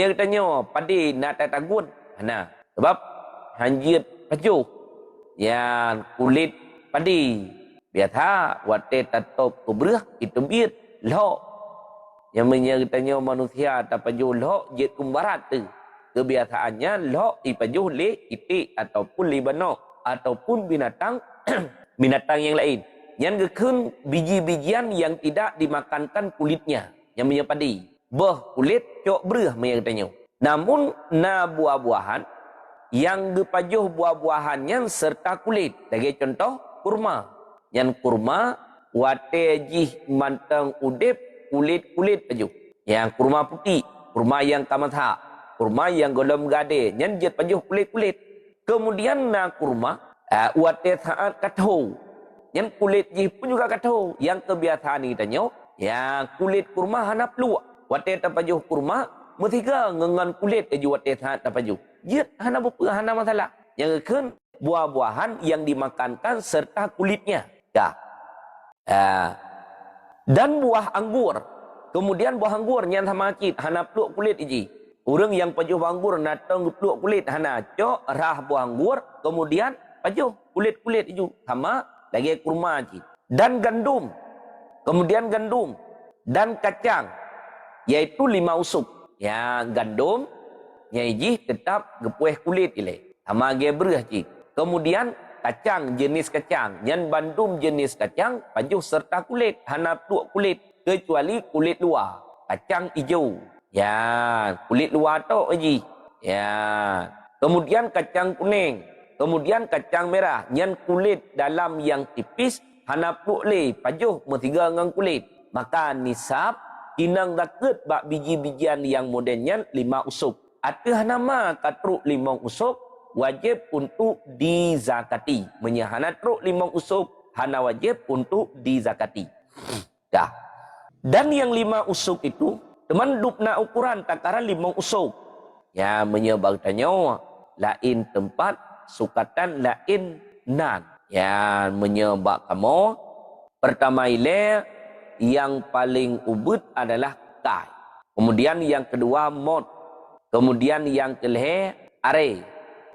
Dia katanya padi nak tagun. Nah, sebab hanjit pajuh yang kulit padi biasa wate tatop kubrah itu biat lok yang menyertanya manusia tak pajuh lok jet kumbarat tu kebiasaannya lok ipajuh le itik ataupun libanok ataupun binatang binatang yang lain yang gekun biji-bijian yang tidak dimakankan kulitnya yang menyepadi beh kulit cok berah menyertanya. Namun na buah-buahan yang gepajuh buah-buahannya serta kulit. Sebagai contoh kurma. Yang kurma wate jih mantang udip kulit-kulit pajuh. Yang kurma putih, kurma yang kamatha, kurma yang golom gade, yang jet pajuh kulit-kulit. Kemudian na kurma wate saat katho. Yang kulit jih pun juga katho. Yang kebiasaan ni tanya, yang kulit kurma hana peluak. Wate tapajuh kurma mestiga ngengan kulit aja wate saat tapajuh. Jet hana apa hana masalah. Yang kan buah-buahan yang dimakankan serta kulitnya. Ya. Dan buah anggur. Kemudian buah anggur yang sama kit hana peluk kulit iji. Orang yang pajuh anggur natang peluk kulit hana cok rah buah anggur kemudian pajuh kulit-kulit iju sama lagi kurma kit. Dan gandum. Kemudian gandum dan kacang yaitu 5 usuk. Ya gandum iji tetap gepueh kulit ile. Sama ge berah cik. Kemudian kacang jenis kacang, yang bandum jenis kacang pajuh serta kulit, hana peluk kulit kecuali kulit luar, kacang hijau. Ya, kulit luar tu aji. Ya. Kemudian kacang kuning, kemudian kacang merah, yang kulit dalam yang tipis hana peluk le pajuh metiga dengan kulit. Maka nisab kinang daket bak biji-bijian yang modennya 5 usuk. Atau nama katruk 5 usuk wajib untuk dizakati. Menyahana truk 5 usuk hana wajib untuk dizakati. Dah. Dan yang 5 usuk itu teman dupna ukuran takaran 5 usuk. Ya menyebab tanya lain tempat sukatan lain nan. Ya menyebab kamu pertama ile yang paling ubud adalah kai. Kemudian yang kedua mot. Kemudian yang kelih are.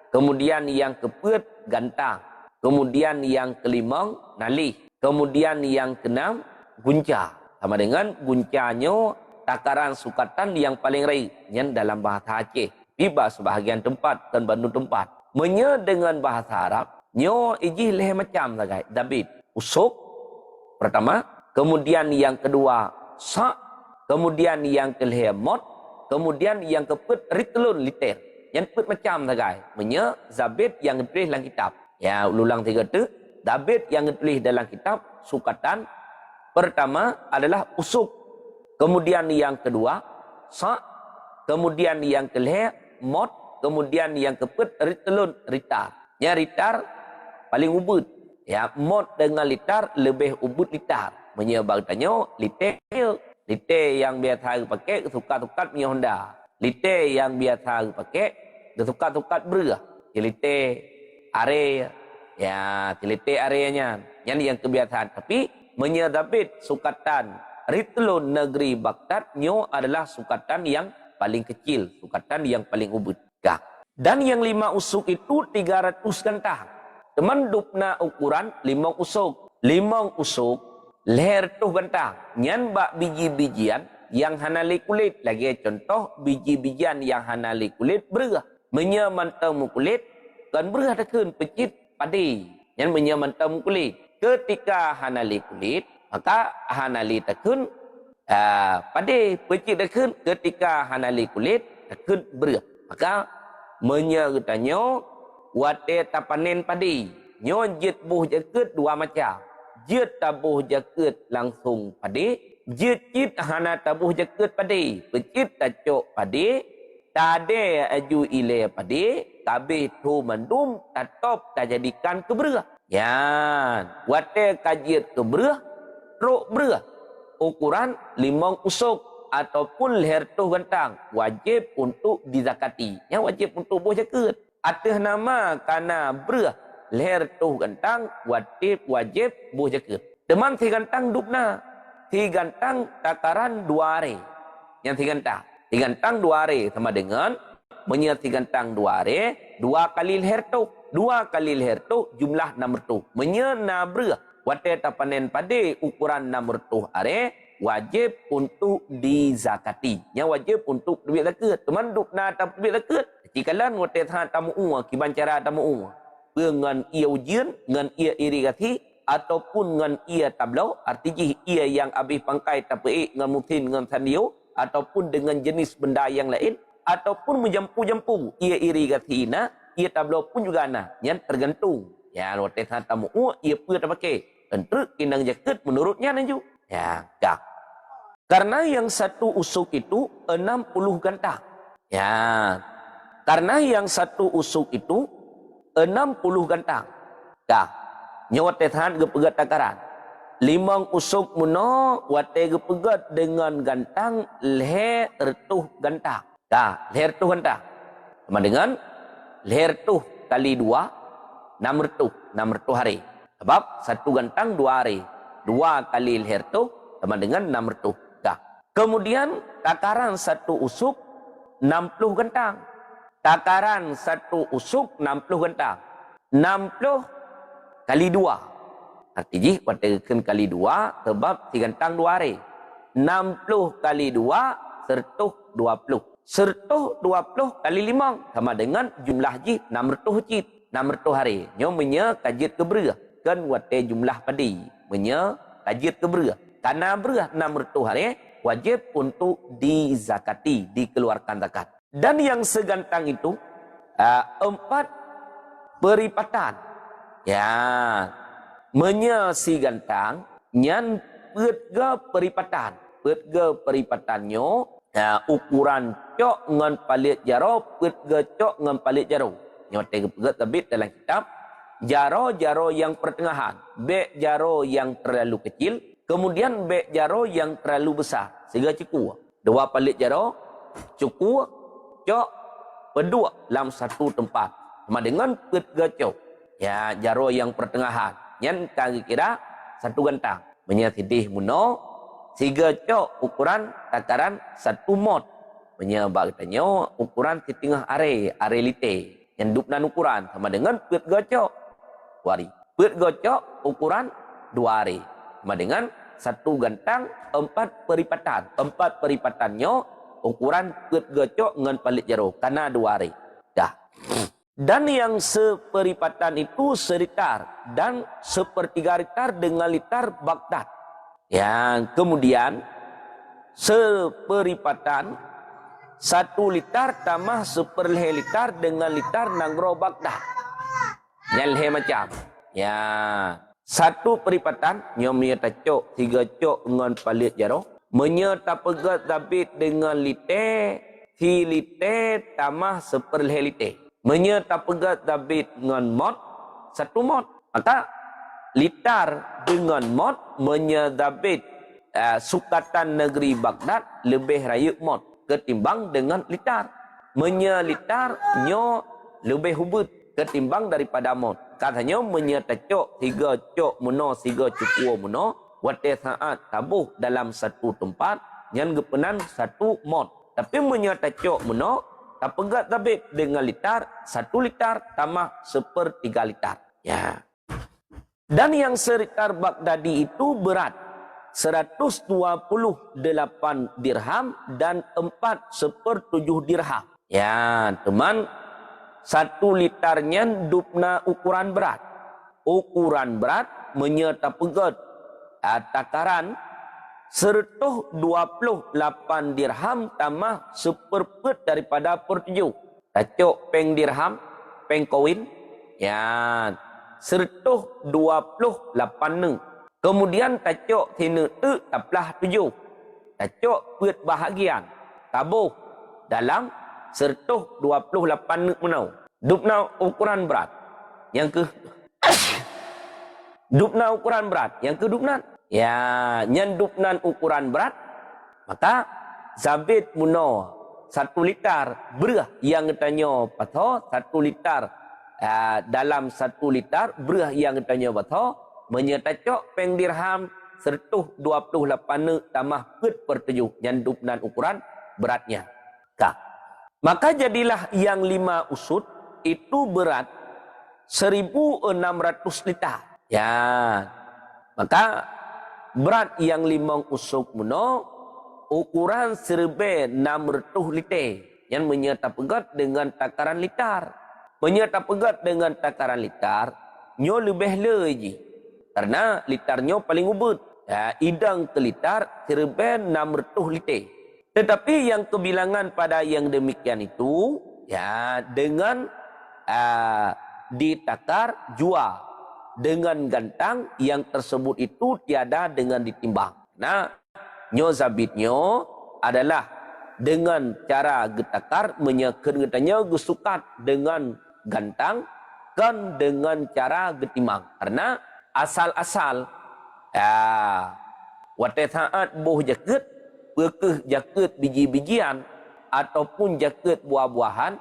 Kemudian yang keput gantang. Kemudian yang kelima nalih. Kemudian yang keenam gunca. Sama dengan guncanya takaran sukatan yang paling rai. Yang dalam bahasa Aceh. Tiba sebahagian tempat dan Bandung tempat. Menya dengan bahasa Arab. Nyo ijih leh macam sagai. David. Usuk. Pertama. Kemudian yang kedua sa, kemudian yang kelih mot, kemudian yang keput ritlun liter. Yang put macam sagai. Menya zabit yang ditulis dalam kitab. Ya, ulang 3 tu. Zabit yang ditulis dalam kitab sukatan pertama adalah usuk. Kemudian yang kedua sa, kemudian yang kelih mot, kemudian yang keput ritlun ritar. Ya ritar paling ubud. Ya, mot dengan litar lebih ubud litar. Menyebab tanya liter yang biasa pakai ketukat-tukat punya Honda. Liter yang biasa pakai ketukat-tukat berah. Liter are ya liter areanya yang kebiasaan. Tapi menyebabit sukatan ritlun negeri Baghdad nyo adalah sukatan yang paling kecil, sukatan yang paling ubud. Dan yang 5 usuk itu 300 gantang. Teman dupna ukuran 5 usuk. 5 usuk leher tuh gantang. Nyan bak biji-bijian yang hanali kulit. Lagi contoh biji-bijian yang hanali kulit berah. Menyamantemu kulit kan berah tekun pecit padi. Yang menyamantemu kulit. Ketika hanali kulit maka hanali tekun padi pecit tekun. Ketika hanali kulit tekun berah. Maka menyertanya wate tapanen padi. Nyon jet buh jaket 2 macam. Jet tabuh jaket langsung padi. Jet hana tabuh jaket padi. Pecit tacok padi. Tade aju ile padi. Kabih tu mandum tatop tajadikan keberah. Ya. Wate kajiat keberah. Truk berah. Ukuran 5 usuk. Ataupun leher tu gantang. Wajib untuk dizakati. Yang wajib untuk buh jaket. Atas nama karena berah. Leher tu gantang wajib buh jaket. Teman si gantang dupna. Si gantang takaran 2 hari. Yang si gantang. Tigantang 2 hari sama dengan menye tigantang 2 hari 2 kali leher tu. 2 kali leher tu jumlah 600. Menye na berah. Wate tapanen pade ukuran 600 hari wajib untuk dizakati. Yang wajib untuk duit zakat. Teman duk na tak duit zakat. Jikalan wate tha tamu kiban cara tamu dengan ia ujian, dengan ia irigasi ataupun dengan ia tablau, artinya ia yang habis pangkai tapi dengan mutin dengan sandiu ataupun dengan jenis benda yang lain ataupun menjampu-jampu ia irigasi na, ia tablau pun juga na, yang tergantung. Ya, wate tha tamu ia pun tak pakai. Tentu kinang jaket menurutnya naju. Ya, dah. Karena yang satu usuk itu 60 gantang. Ya. Karena yang satu usuk itu 60 gantang. Dah. Nyawat tethan gepegat takaran. 5 usuk muno wate gepegat dengan gantang leher tuh gantang. Dah, leher tuh gantang. Sama dengan leher tuh kali 2 600 hari. Sebab satu gantang 2 hari. 2 kali leher tuh sama dengan 600. Dah. Kemudian takaran satu usuk 60 gantang. Takaran satu usuk 60 gantang. 60 kali 2. Artinya watakan kali 2 sebab 3 gantang 2 hari. 60 kali 2 sertuh 20. Sertuh 20 kali 5 sama dengan jumlah jid 600 jid. 600 hari. Nyo menya kajit keberah. Kan wate jumlah padi. Menya kajit keberah. Karena berah 600 hari wajib untuk dizakati, dikeluarkan zakat. Dan yang segantang itu 4 peripatan. Ya, menya si gantang nyan petga peripatan. Petga peripatannya ukuran cok ngan palit jaro, petga cok ngan palit jaro. Nyote pegat tabit dalam kitab. Jaro-jaro yang pertengahan, bek jaro yang terlalu kecil, kemudian bek jaro yang terlalu besar, sehingga cukup. 2 palit jaro cukup cok berdua dalam satu tempat. Sama dengan petga cok. Ya, jaro yang pertengahan. Yang kira-kira satu gantang. Menyatidih muno, sehingga cok ukuran takaran 1 mod. Menyebab katanya ukuran setengah are lite. Yang dupnan ukuran sama dengan petga cok. 2 hari. Petga cok ukuran 2 hari. Sama dengan satu gantang 4 peripatan. 4 peripatannya ukuran petga cok dengan palit jaro. Karena 2 hari. Dah. Dan yang seperipatan itu seritar. Dan 1/3 litar dengan litar Baghdad. Yang kemudian seperipatan 1 litar tambah 1/2 litar dengan litar Nagro Baghdad. Yang leher macam. Ya. 1 peripatan. Nyomnya tacok 3 cok dengan palit jaro. Menyerta pegat tabit dengan liter. Si liter tambah 1/2 liter. Menyerta pegat tabit dengan mod. 1 mod. Maka litar dengan mod menyedabit Sukatan Negeri Baghdad lebih raya mod ketimbang dengan litar. Menyelitar nyo lebih hubut ketimbang daripada mod. Katanya menyetacok 3 cok muno 3 cukup muno wate saat tabuh dalam satu tempat yang gepenan 1 mod. Tapi menyetacok muno tak pegat tabit dengan litar 1 litar tambah 1/3 litar. Ya. Dan yang seritar Baghdadi itu berat 128 dirham dan 4/7 dirham. Ya, teman, 1 litarnya dupna ukuran berat. Ukuran berat menyerta pegat takaran 128 dirham tambah 1/4 daripada 7. Tacok peng dirham, peng koin. Ya, 128 neng. Kemudian tacok tina tu taplah 7. Tacok pet bahagian. Tabuh dalam 128 neng menau. Dupna ukuran berat. Yang ke dupna ukuran berat. Yang ke dupnan. Ya, nyan dupnan ukuran berat. Maka zabit muno 1 litar berah yang tanya patho 1 litar dalam 1 litar berah yang tanya patho menyetacok peng dirham 128 tambah pet per 7 yang dupnan ukuran beratnya. Kak. Maka jadilah yang 5 usud itu berat 1.600 liter. Ya. Maka berat yang 5 usud muno ukuran 1.600 liter. Yang menyerta pegat dengan takaran liter. Menyerta pegat dengan takaran liter, nyo lebih lagi. Karena liternya paling ubud. Ya, idang ke liter 1.600 liter. Tetapi yang kebilangan pada yang demikian itu, ya dengan ditakar jua dengan gantang yang tersebut itu tiada dengan ditimbang. Nah, nyo zabitnyo adalah dengan cara getakar menyeker getanya gesukat dengan gantang kan dengan cara getimang. Karena asal-asal wate saat boh jaket bekeh jaket biji-bijian ataupun jaket buah-buahan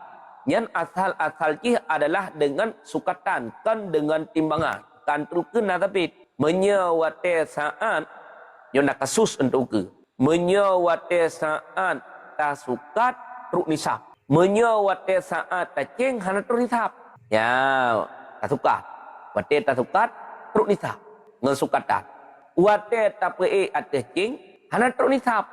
yang asal-asal cih adalah dengan sukatan kan dengan timbangan kan truken tapi menyewate saat yang nak kasus untuk ke menyewate saat ta sukat truk nisab menyewate saat ta ceng hana truk nisab ya ta sukat wate ta sukat truk nisab ngesukatan wate ta pe ateh ceng hana truk nisab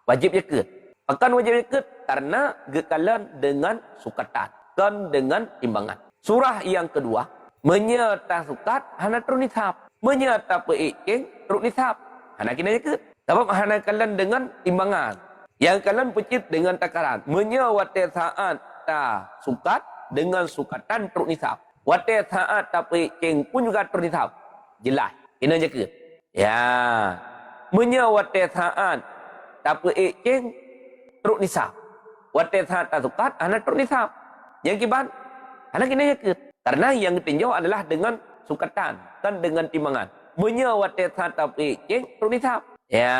wajib jaket akan wajib jaket karena gekalan dengan sukatan kan dengan timbangan. Surah yang kedua menyata sukat hana truk nisab menyata pe ceng truk nisab hana kena jaket sebab hana kalan dengan timbangan. Yang kalian pecit dengan takaran. Menyewate saat ta sukat dengan sukatan truk nisab. Wate saat ta ceng pun juga truk nisab. Jelas. Kena jaga. Ya. Menyewate saat ta ceng truk nisab. Wate saat ta sukat anak truk nisab. Yang kiban anak kena jaga. Karena yang ditinjau adalah dengan sukatan dan dengan timbangan. Menyewate saat ta ceng truk nisab. Ya.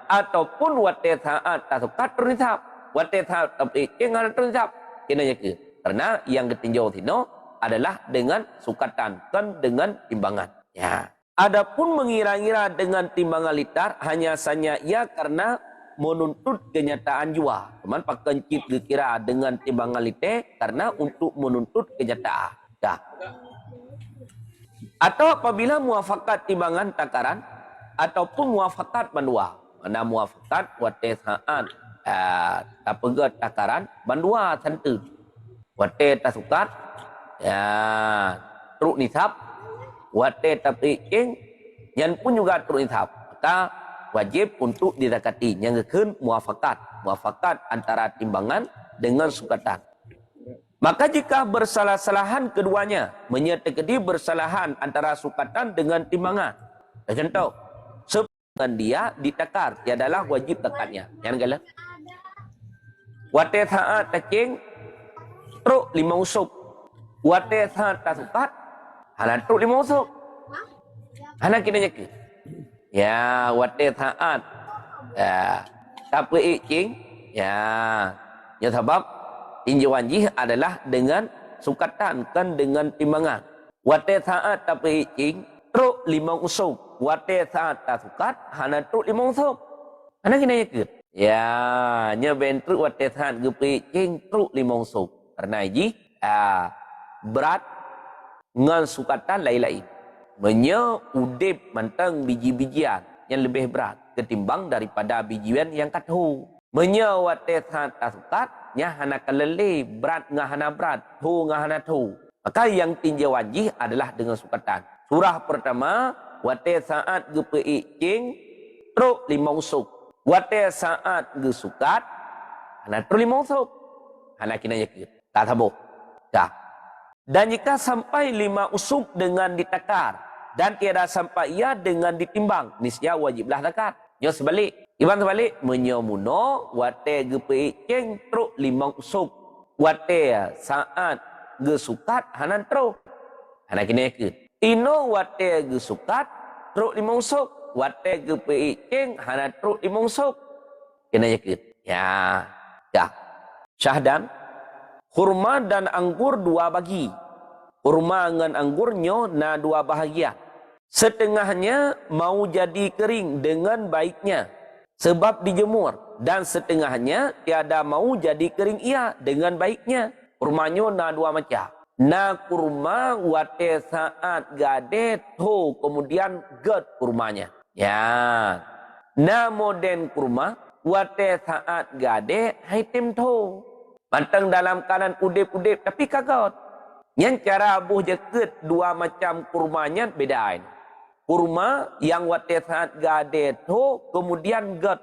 Ataupun wate saat ta sukat truk nisab. Wate saat ta ceng hana truk nisab. Kena jaga. Karena yang ditinjau tino adalah dengan sukatan kan dengan timbangan. Ya. Adapun mengira-ngira dengan timbangan liter hanya saja ia karena menuntut kenyataan jua. Teman pakai cip dikira dengan timbangan liter karena untuk menuntut kenyataan. Dah. Atau apabila muafakat timbangan takaran ataupun muafakat bandua. Mana muafakat wate saat tapegat takaran bandua santu. Wate ta sukat ya truk nisab wate tapi ceng yang pun juga truk nisab. Maka wajib untuk didekati yang keun muafakat antara timbangan dengan sukatan. Maka jika bersalah-salahan keduanya menyertai bersalahan antara sukatan dengan timbangan. Contoh dengan dia ditakar, dia adalah wajib takatnya. Yang galah. Wate saat tacing truk 5 usuk. Wate saat tak sukat, hana truk 5 usuk. Hana kena jaga. Ya, wate saat tapi cing, ya sebab tinjauan jih adalah dengan sukatan kan dengan timbangan. Wate saat tapi cing truk 5 usuk. Wate saat tak sukat hana truk 5 usuk. Hana kena jaga. Ya, nyeben truk wate saat gepi cing truk 5 usuk. Karena ini berat dengan sukatan lain-lain. Menye udip mantang biji-bijian yang lebih berat ketimbang daripada bijian yang katuh. Menye wate saat tak sukat nya hana kalele berat ngahana berat, tu ngahana tu. Maka yang tinjau wajih adalah dengan sukatan. Surah pertama wate saat gepi cing truk 5 usuk. Wate saat gesukat hana truk 5 usuk. Hana kena yakit. Tak tabuh. Dah. Dan jika sampai 5 usuk dengan ditakar dan tiada sampai ia dengan ditimbang, niscaya wajiblah takar. Nyo sebalik. Iban sebalik menyomuno wate gepi cing truk 5 usuk. Wate saat gesukat hana truk. Hana kena yakit. Ino wate gesukat truk 5 usuk. Wate gepi cing hana truk 5 usuk. Kena yakit. Ya. Ya. Syahdan. Kurma dan anggur 2 bagi. Kurma dengan anggurnya na 2 bahagian. Setengahnya mau jadi kering dengan baiknya. sebab dijemur, dan setengahnya tiada mau jadi kering ia dengan baiknya. Kurmanya na dua macam. Na kurma wate saat gade to kemudian ged kurmanya. Ya. Na moden kurma wate saat gade haitim to. Mantang dalam kanan udip-udip tapi kagot. Yang cara abuh jeket dua macam kurmanya bedain. Kurma yang wate saat gade to kemudian ged.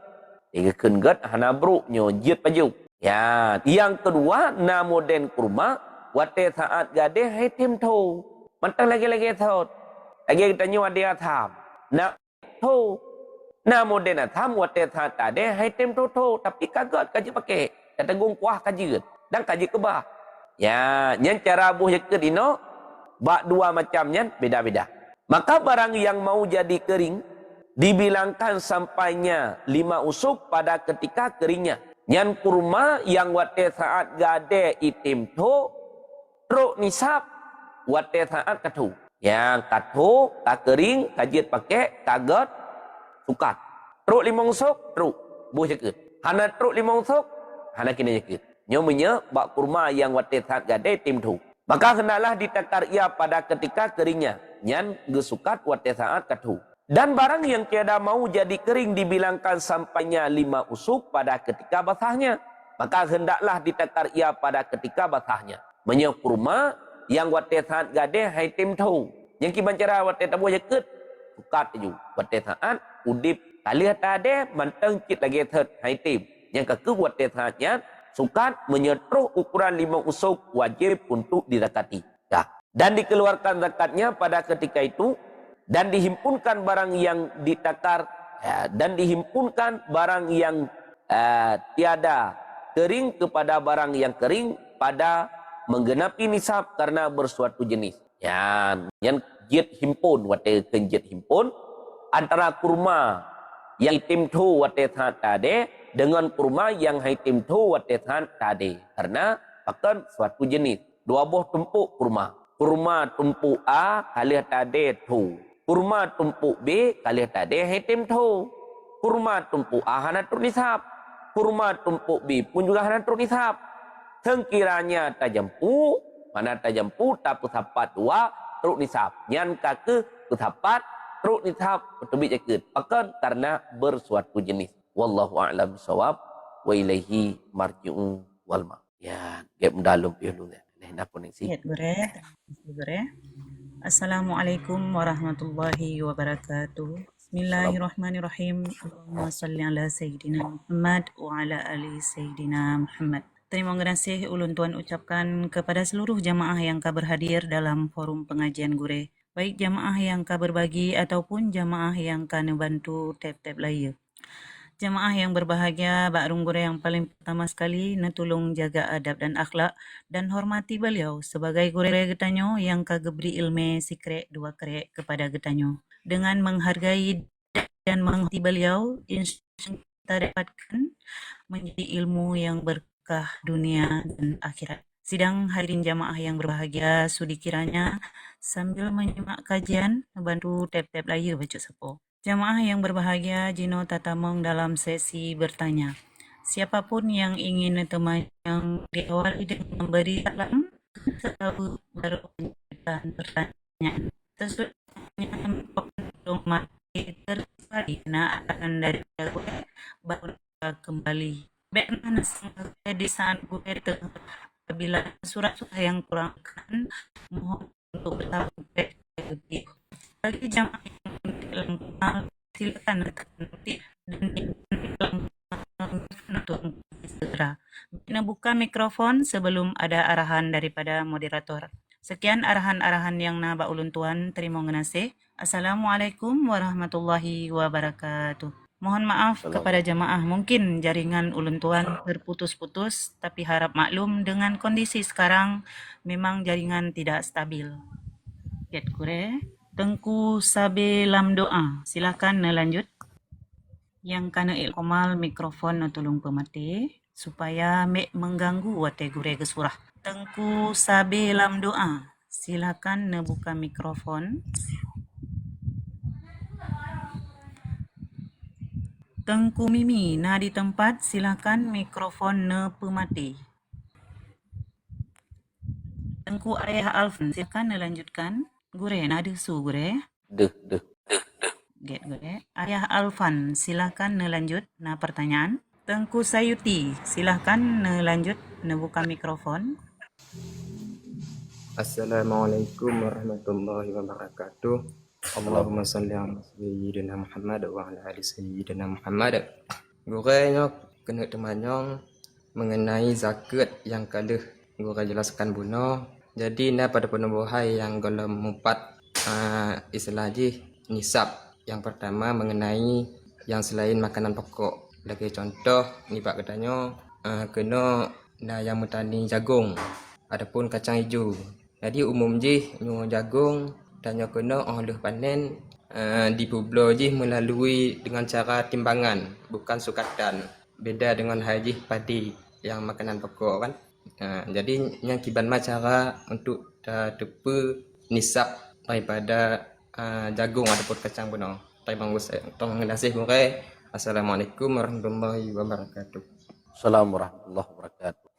Tiga ged hana bruknya jit baju. Ya, yang kedua na moden kurma wate saat gade haitim to. Mantang lagi-lagi thot. Lagi kita nyu ada tham. Na to. Na moden tham wate saat gade haitim to tapi kaget kaji pakai. Kata gung kuah kaji dan kaji kebah. Ya, yang cara abuh jeket ino bak dua macamnya beda-beda. Maka barang yang mau jadi kering dibilangkan sampainya 5 usuk pada ketika keringnya. Yang kurma yang wate saat gade itim to truk nisab wate saat katu. Yang katu kering kajit pakai kaget sukat. Truk 5 usuk truk buh jeket. Hana truk 5 usuk hana kena jeket. Nyomunya bak kurma yang wate saat gade itim to. Maka hendaklah ditakar ia pada ketika keringnya. Nyan gesukat wate saat katu. Dan barang yang tiada mau jadi kering dibilangkan sampainya 5 usuk pada ketika basahnya. Maka hendaklah ditakar ia pada ketika basahnya. Menyok kurma yang wate saat gade haitim tau. Yang kiban cara wate tabu jeket. Sukat ju. Wate saat udip kali tade manteng cit lagi thot haitim. Yang keku wate saatnya sukat menyetruh ukuran 5 usuk wajib untuk dizakati. Ya. Dan dikeluarkan zakatnya pada ketika itu. Dan dihimpunkan barang yang ditakar ya, dan dihimpunkan barang yang tiada kering kepada barang yang kering pada menggenapi nisab karena bersuatu jenis. Ya, yang jit himpun wate kenjit himpun antara kurma yang itim tu wate tade dengan kurma yang haitim tu wate tade karena akan suatu jenis. Dua buah tumpuk kurma. Kurma tumpuk A kali tade tu. Kurma tumpuk B kali tadi haitim tu. Kurma tumpuk A hana truk nisab. Kurma tumpuk B pun juga hana truk nisab. Tengkiranya tajampu, mana tajampu tapi sapat 2 truk nisab. Nyan kake sapat truk nisab betul jaket. Akan karena bersuatu jenis. Wallahu a'lam bissawab wa ilaihi marji'un wal ma. Ya, gap dalam piulu ya. Nah, koneksi. Ya, Gure. Assalamualaikum warahmatullahi wabarakatuh. Bismillahirrahmanirrahim. Allahumma salli ala Sayyidina Muhammad wa ala ali Sayyidina Muhammad. Terima kasih ulun tuan ucapkan kepada seluruh jamaah yang ka berhadir dalam forum pengajian Gure. Baik jamaah yang ka berbagi ataupun jamaah yang ka nebantu tap-tap layu. Jamaah yang berbahagia, Bak Runggure yang paling pertama sekali netulung jaga adab dan akhlak dan hormati beliau sebagai gure getanyo yang kagebri ilme sikre 2 krek kepada getanyo. Dengan menghargai dan menghormati beliau, insya kita dapatkan menjadi ilmu yang berkah dunia dan akhirat. Sidang hadirin jamaah yang berbahagia, sudi kiranya sambil menyimak kajian, membantu tap-tap layu baca sepo. Jamaah yang berbahagia, Jino tatamong dalam sesi bertanya. Siapapun yang ingin teman yang diawali dengan memberi salam, selalu baru menyampaikan pertanyaan. Sesuai dengan belum mati terkali, karena akan dari gue baru kembali. Bagaimana di saat gue apabila surat-surat yang kurang kan, mohon untuk bertabung bagi jamaah yang lengkap silakan nanti dan untuk segera. Kita buka mikrofon sebelum ada arahan daripada moderator. Sekian arahan-arahan yang naba ulun tuan. Terima kasih. Assalamualaikum warahmatullahi wabarakatuh. Mohon maaf kepada jamaah, mungkin jaringan ulun tuan terputus-putus, tapi harap maklum dengan kondisi sekarang memang jaringan tidak stabil. Get kure. Tengku Sabe lam doa. Silakan lanjut. Yang kana ilkomal mikrofon tolong pemati supaya mek mengganggu wate gure gesurah. Tengku Sabe lam doa. Silakan buka mikrofon. Tengku Mimi, nah di tempat silakan mikrofon pemati. Tengku Ayah Alfan, silakan lanjutkan. Gure, nah ada su gure. Deh. Get gure. Ayah Alfan, silakan lanjut. Nah pertanyaan. Tengku Sayuti, silakan lanjut. Buka mikrofon. Assalamualaikum warahmatullahi wabarakatuh. Salam. Allahumma salli ala sayyidina Muhammad wa ala ali sayyidina Muhammad. Gurenya kena temanyong mengenai zakat yang kalah gure jelaskan buno. Jadi pada penubuhai yang golem 4 istilah ji nisab. Yang pertama mengenai yang selain makanan pokok. Lagi contoh ni bak katanya kena yang metani jagung. Adapun kacang hijau. Jadi umum je nyo jagung dan nyo kena oleh panen di Pueblo je melalui dengan cara timbangan, bukan sukatan. Beda dengan haji padi yang makanan pokok kan. Jadi yang kiban cara untuk tepe nisab daripada jagung ataupun kacang buno. Terima kasih murai. Assalamualaikum warahmatullahi wabarakatuh. Assalamualaikum warahmatullahi wabarakatuh.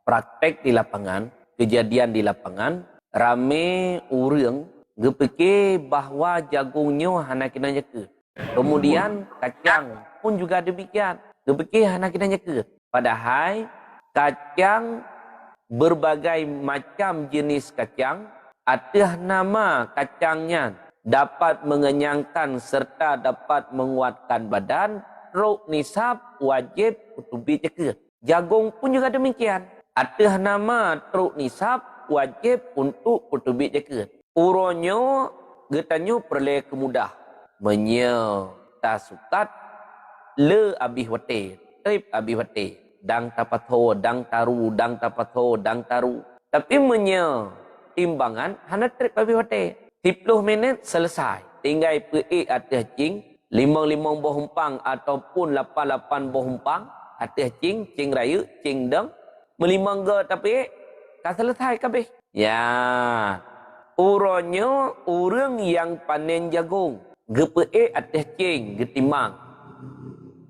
Praktek di lapangan, kejadian di lapangan, rame orang gepeke bahawa jagungnya hana kena jeka. Kemudian kacang pun juga demikian. Gepeke hana kena jeka. Padahal kacang berbagai macam jenis kacang, ada nama kacangnya dapat mengenyangkan serta dapat menguatkan badan, ruk nisab wajib kutubi jeka. Jagung pun juga demikian. Ada nama truk nisab wajib untuk kutubi jeka. Uronyo getanyo perle kemudah. Menye tasukat le abih wate. Trip abih wate. Dang tapatho, dang taru, dang tapatho, dang taru. Tapi menye timbangan hana trip abih wate. 10 minit selesai. Tinggal pe atas cing. 5 boh humpang ataupun 8 boh humpang. Atas cing raya, cing deng. Melimang ke tapi tak selesai kabeh. Ya. Uronyo orang yang panen jagung. Gepe atas cing, getimang.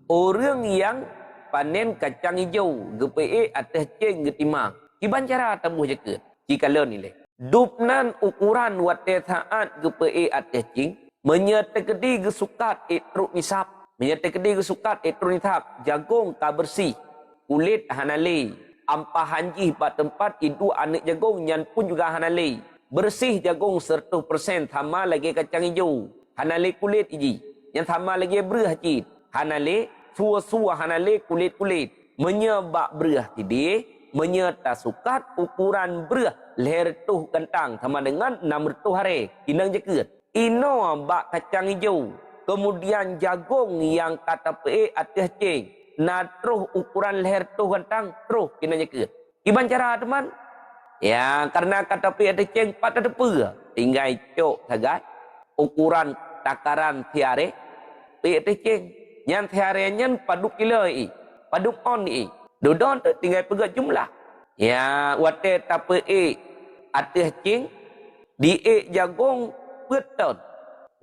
Orang yang panen kacang hijau. Gepe atas cing, getimang. Iban cara tabuh jeka. Jika lo nilai. Dupnan ukuran wate saat gepe atas cing. Menyetekedi gesukat truk nisab. Menyetekedi gesukat truk nisab. Jagung ka bersih. Kulit hanali. Ampah hanjih pada tempat itu anak jagung yang pun juga hanali. Bersih jagung 100% sama lagi kacang hijau. Hanali kulit iji. Yang sama lagi berah cid. Hanali sua-sua hanali kulit-kulit. Menyebab berah cidi. Menyerta sukat ukuran berah. Leher tuh kentang sama dengan 600 hari. Inang jeket. Ino bak kacang hijau. Kemudian jagung yang kata pe atas cing. Natruh ukuran leher tu kentang terus kena jeka. Iban cara teman? Ya, karena kata pi ada ceng pada depa. Tinggal cok sagai ukuran takaran tiare pi ada ceng. Yang tiare nyen paduk kilo i. Paduk on i. Dodon tu tinggal pegat jumlah. Ya, wate tape atas ceng di jagung beton.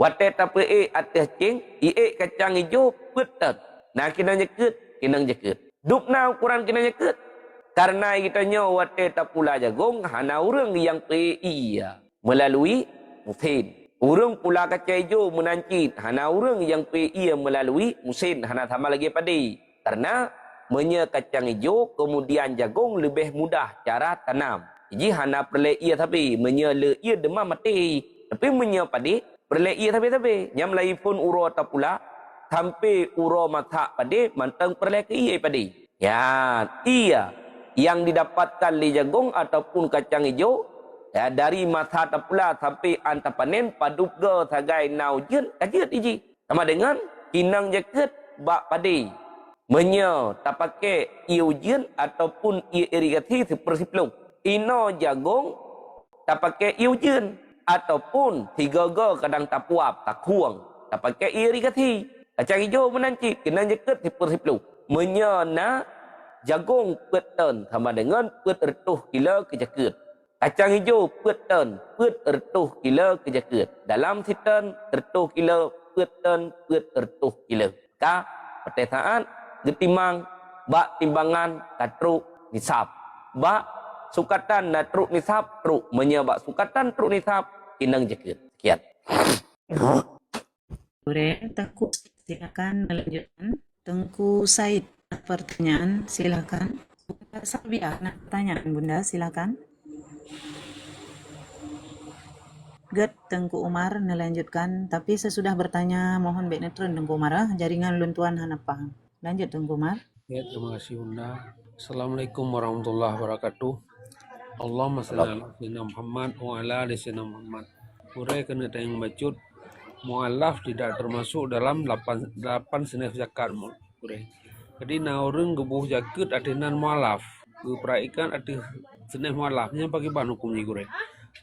Wate tape atas ceng i kacang hijau beton. Nah kena jeket. Dupna ukuran kena jeket. Karena kita nyawate tapula jagung hana orang yang PIA melalui musim. Orang pula kacang hijau menancit hana orang yang PIA melalui musim hana sama lagi padi. Karena menye kacang hijau kemudian jagung lebih mudah cara tanam. Jadi hana perle ia tapi menye le ia demam mati. Tapi menye padi perle ia tapi nyam lai pun uro tapula sampai uro matak padi mantang perlek iya padi. Ya, iya yang didapatkan di jagung ataupun kacang hijau ya, dari mata tapula sampai anta panen paduk ge sagai naujen kajet iji. Sama dengan kinang jaket bak padi. Menye tak pakai iujen ataupun irigasi sepersipelung. Ino jagung tak pakai iujen ataupun 3G kadang tak puap, tak kuang. Tak pakai irigasi. Kacang hijau menancit, kena jeket sipur-siplu. Menyana jagung peton sama dengan pet ertuh kilo kejaket. Kacang hijau peton, pet ertuh kilo kejaket. Dalam sitan ertuh kilo peten pet ertuh gila. Ka pertetaan getimang bak timbangan katruk nisab. Bak sukatan na truk nisab truk menyebak sukatan truk nisab inang jekut. Sekian. Gure, Tengku silakan melanjutkan. Tengku Said, pertanyaan silakan. Bunda Sabiah, nak pertanyaan Bunda silakan. Good, Tengku Umar melanjutkan. Tapi sesudah bertanya mohon baik netron Tengku Umar. Jaringan luntuan hanap paham. Lanjut Tengku Umar. Ya, terima kasih Bunda. Assalamualaikum warahmatullahi wabarakatuh. Allahumma salli ala sayyidina Muhammad wa ala ali sayyidina Muhammad. Urai kena tayang bacut. Mu'alaf tidak termasuk dalam 8 senif zakat urai. Jadi na orang gebuh zakat adinan mu'alaf. Peraikan ada senif mu'alafnya bagi ban hukumnya urai.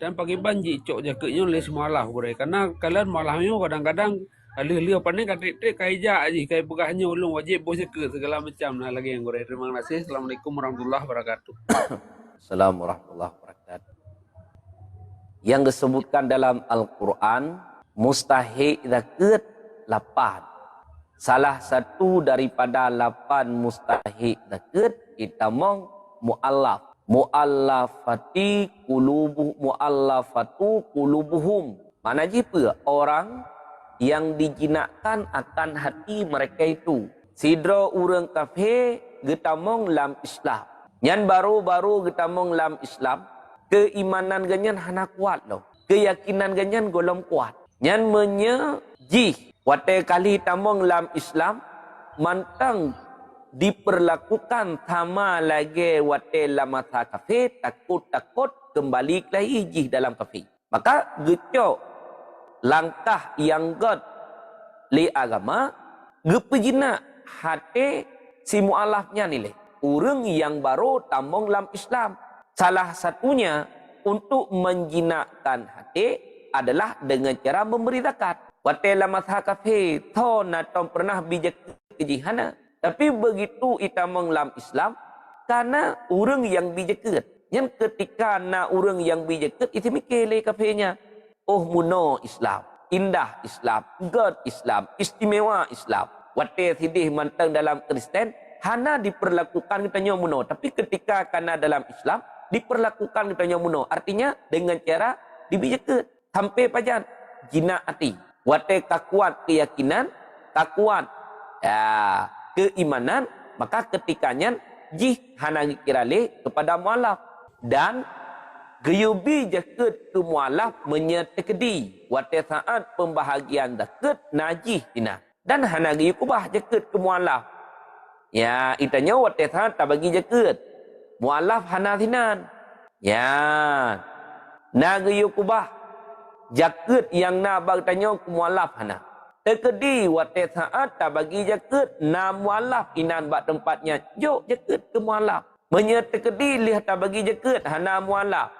Dan bagi banji cok zakatnya oleh mu'alaf urai. Karena kalian mu'alafnya kadang-kadang alih-alih apa ni kata kaijak aja kai pegahnya ulung wajib bos zakat segala macam nah lagi yang urai. Terima kasih. Assalamualaikum warahmatullahi wabarakatuh. Assalamualaikum warahmatullahi wabarakatuh. Yang disebutkan dalam Al-Quran mustahik zakat 8. Salah satu daripada 8 mustahik zakat kita mong mu'allaf. Mu'allafatu qulubuhum. Mana jipa orang yang dijinakkan akan hati mereka itu. Sidra orang kafir getamong lam Islam. Yang baru-baru getamong lam Islam, keimanan ganyan hana kuat loh. Keyakinan ganyan golom kuat. Yang menyejih wate kali tamong lam Islam mantang diperlakukan sama lagi wate lamata kafir takut-takut kembali lagi jih dalam kafir. Maka gecok langkah yang god li agama gepejina hati si mu'alafnya nilai. Orang yang baru tamong lam Islam. Salah satunya untuk menjinakkan hati adalah dengan cara memberi zakat. Watela mazhab kafir, tho na tom pernah bijak kejihana. Tapi begitu kita menglam Islam, karena orang yang bijak. Yang ketika na orang yang bijak itu mikir le kafirnya. Oh muno Islam, indah Islam, God Islam, istimewa Islam. Wate sidih mantang dalam Kristen, hana diperlakukan kita muno. Tapi ketika karena dalam Islam, diperlakukan kita muno. Artinya dengan cara dibijak. Sampai pajan jinak hati. Wate kakuat keyakinan, kakuat ya, keimanan, maka ketikanya jih hana kirale kepada mualaf dan geyubi jaket ke mualaf menyetekedi wate saat pembahagian zakat najih tina dan hana geyukubah jaket ke mualaf. Ya, itanya wate saat tak bagi jaket. Mualaf hana tinan. Ya. Na geyukubah jaket yang nak bertanya ke mualaf hana. Tekedi wate saat tak bagi jaket na mualaf inan bak tempatnya. Jok jaket ke mualaf. Menyetekedi lihat tak bagi jaket hana mualaf.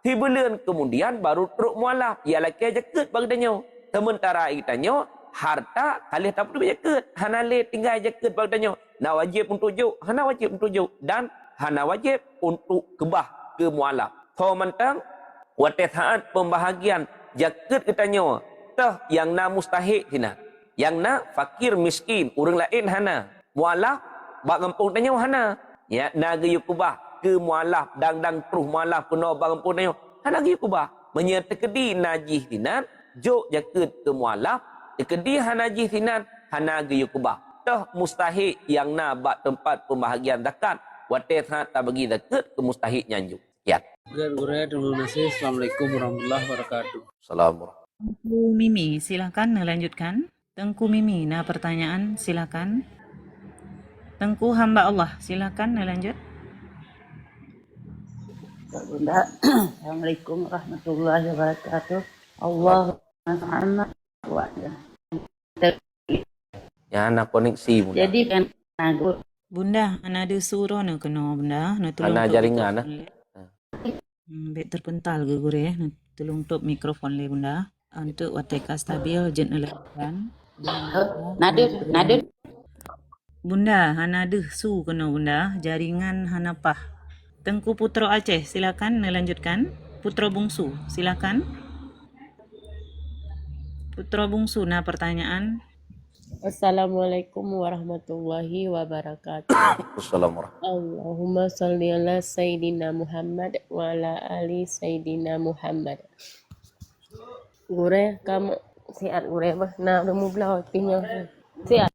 3 bulan kemudian baru truk mualaf. Ya laki jaket bagi tanya. Sementara itanya harta kali tak perlu jaket. Hana le tinggal jaket bagi tanya. Na wajib untuk juk. Hana wajib untuk juk. Dan hana wajib untuk kebah ke mualaf. So mentang wate saat pembahagian jaket katanya tah yang na mustahik hina. Yang na fakir miskin orang lain hana. Mualaf bak kampung tanya hana. Ya na gayuk kubah ke mualaf dang terus mualaf kena bak kampung tanya. Hana gayuk kubah menyetekedi najih hinan jok jaket ke mualaf tekedi hana najih hinan hana gayuk kubah. Tah mustahik yang na bak tempat pembahagian zakat wate saat tak bagi zakat ke mustahik nyanjuk. Ya. Gure, terima kasih. Assalamualaikum warahmatullahi wabarakatuh. Assalamualaikum. Tengku Mimi, silakan melanjutkan. Tengku Mimi, nah pertanyaan silakan. Tengku hamba Allah, silakan melanjut. Bunda, Assalamualaikum warahmatullahi wabarakatuh. Allahumma Ya anak koneksi muda. Jadi kan nagu Bunda, ana ada suara nak kena bunda. Nak tolong Ana top jaringan mikrofon le. Bek terpental ke gure. Nak tolong top mikrofon le bunda. Untuk wateka stabil jen lakukan. nadu Bunda, hana ada su kena bunda. Jaringan hana pah. Tengku Putra Aceh, silakan melanjutkan. Putra Bungsu, silakan. Putra bungsu nah pertanyaan. Assalamualaikum warahmatullahi wabarakatuh. Assalamualaikum. Allahumma salli ala Sayyidina Muhammad wa ala ali Sayyidina Muhammad. Gure kamu siat gure bah na udah mau belau pinya siat.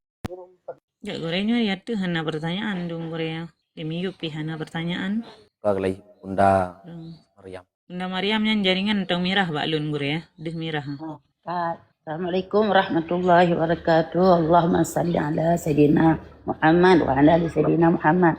Ya gorengnya ya tuh hana pertanyaan dong Korea. Demi yupi hana pertanyaan. Kaglai Bunda Hmm. Maryam. Bunda Maryam yang jaringan tong mirah baklun Korea. Deh mirah. Assalamualaikum warahmatullahi wabarakatuh. Allahumma salli ala Sayyidina Muhammad wa ala ali Sayyidina Muhammad.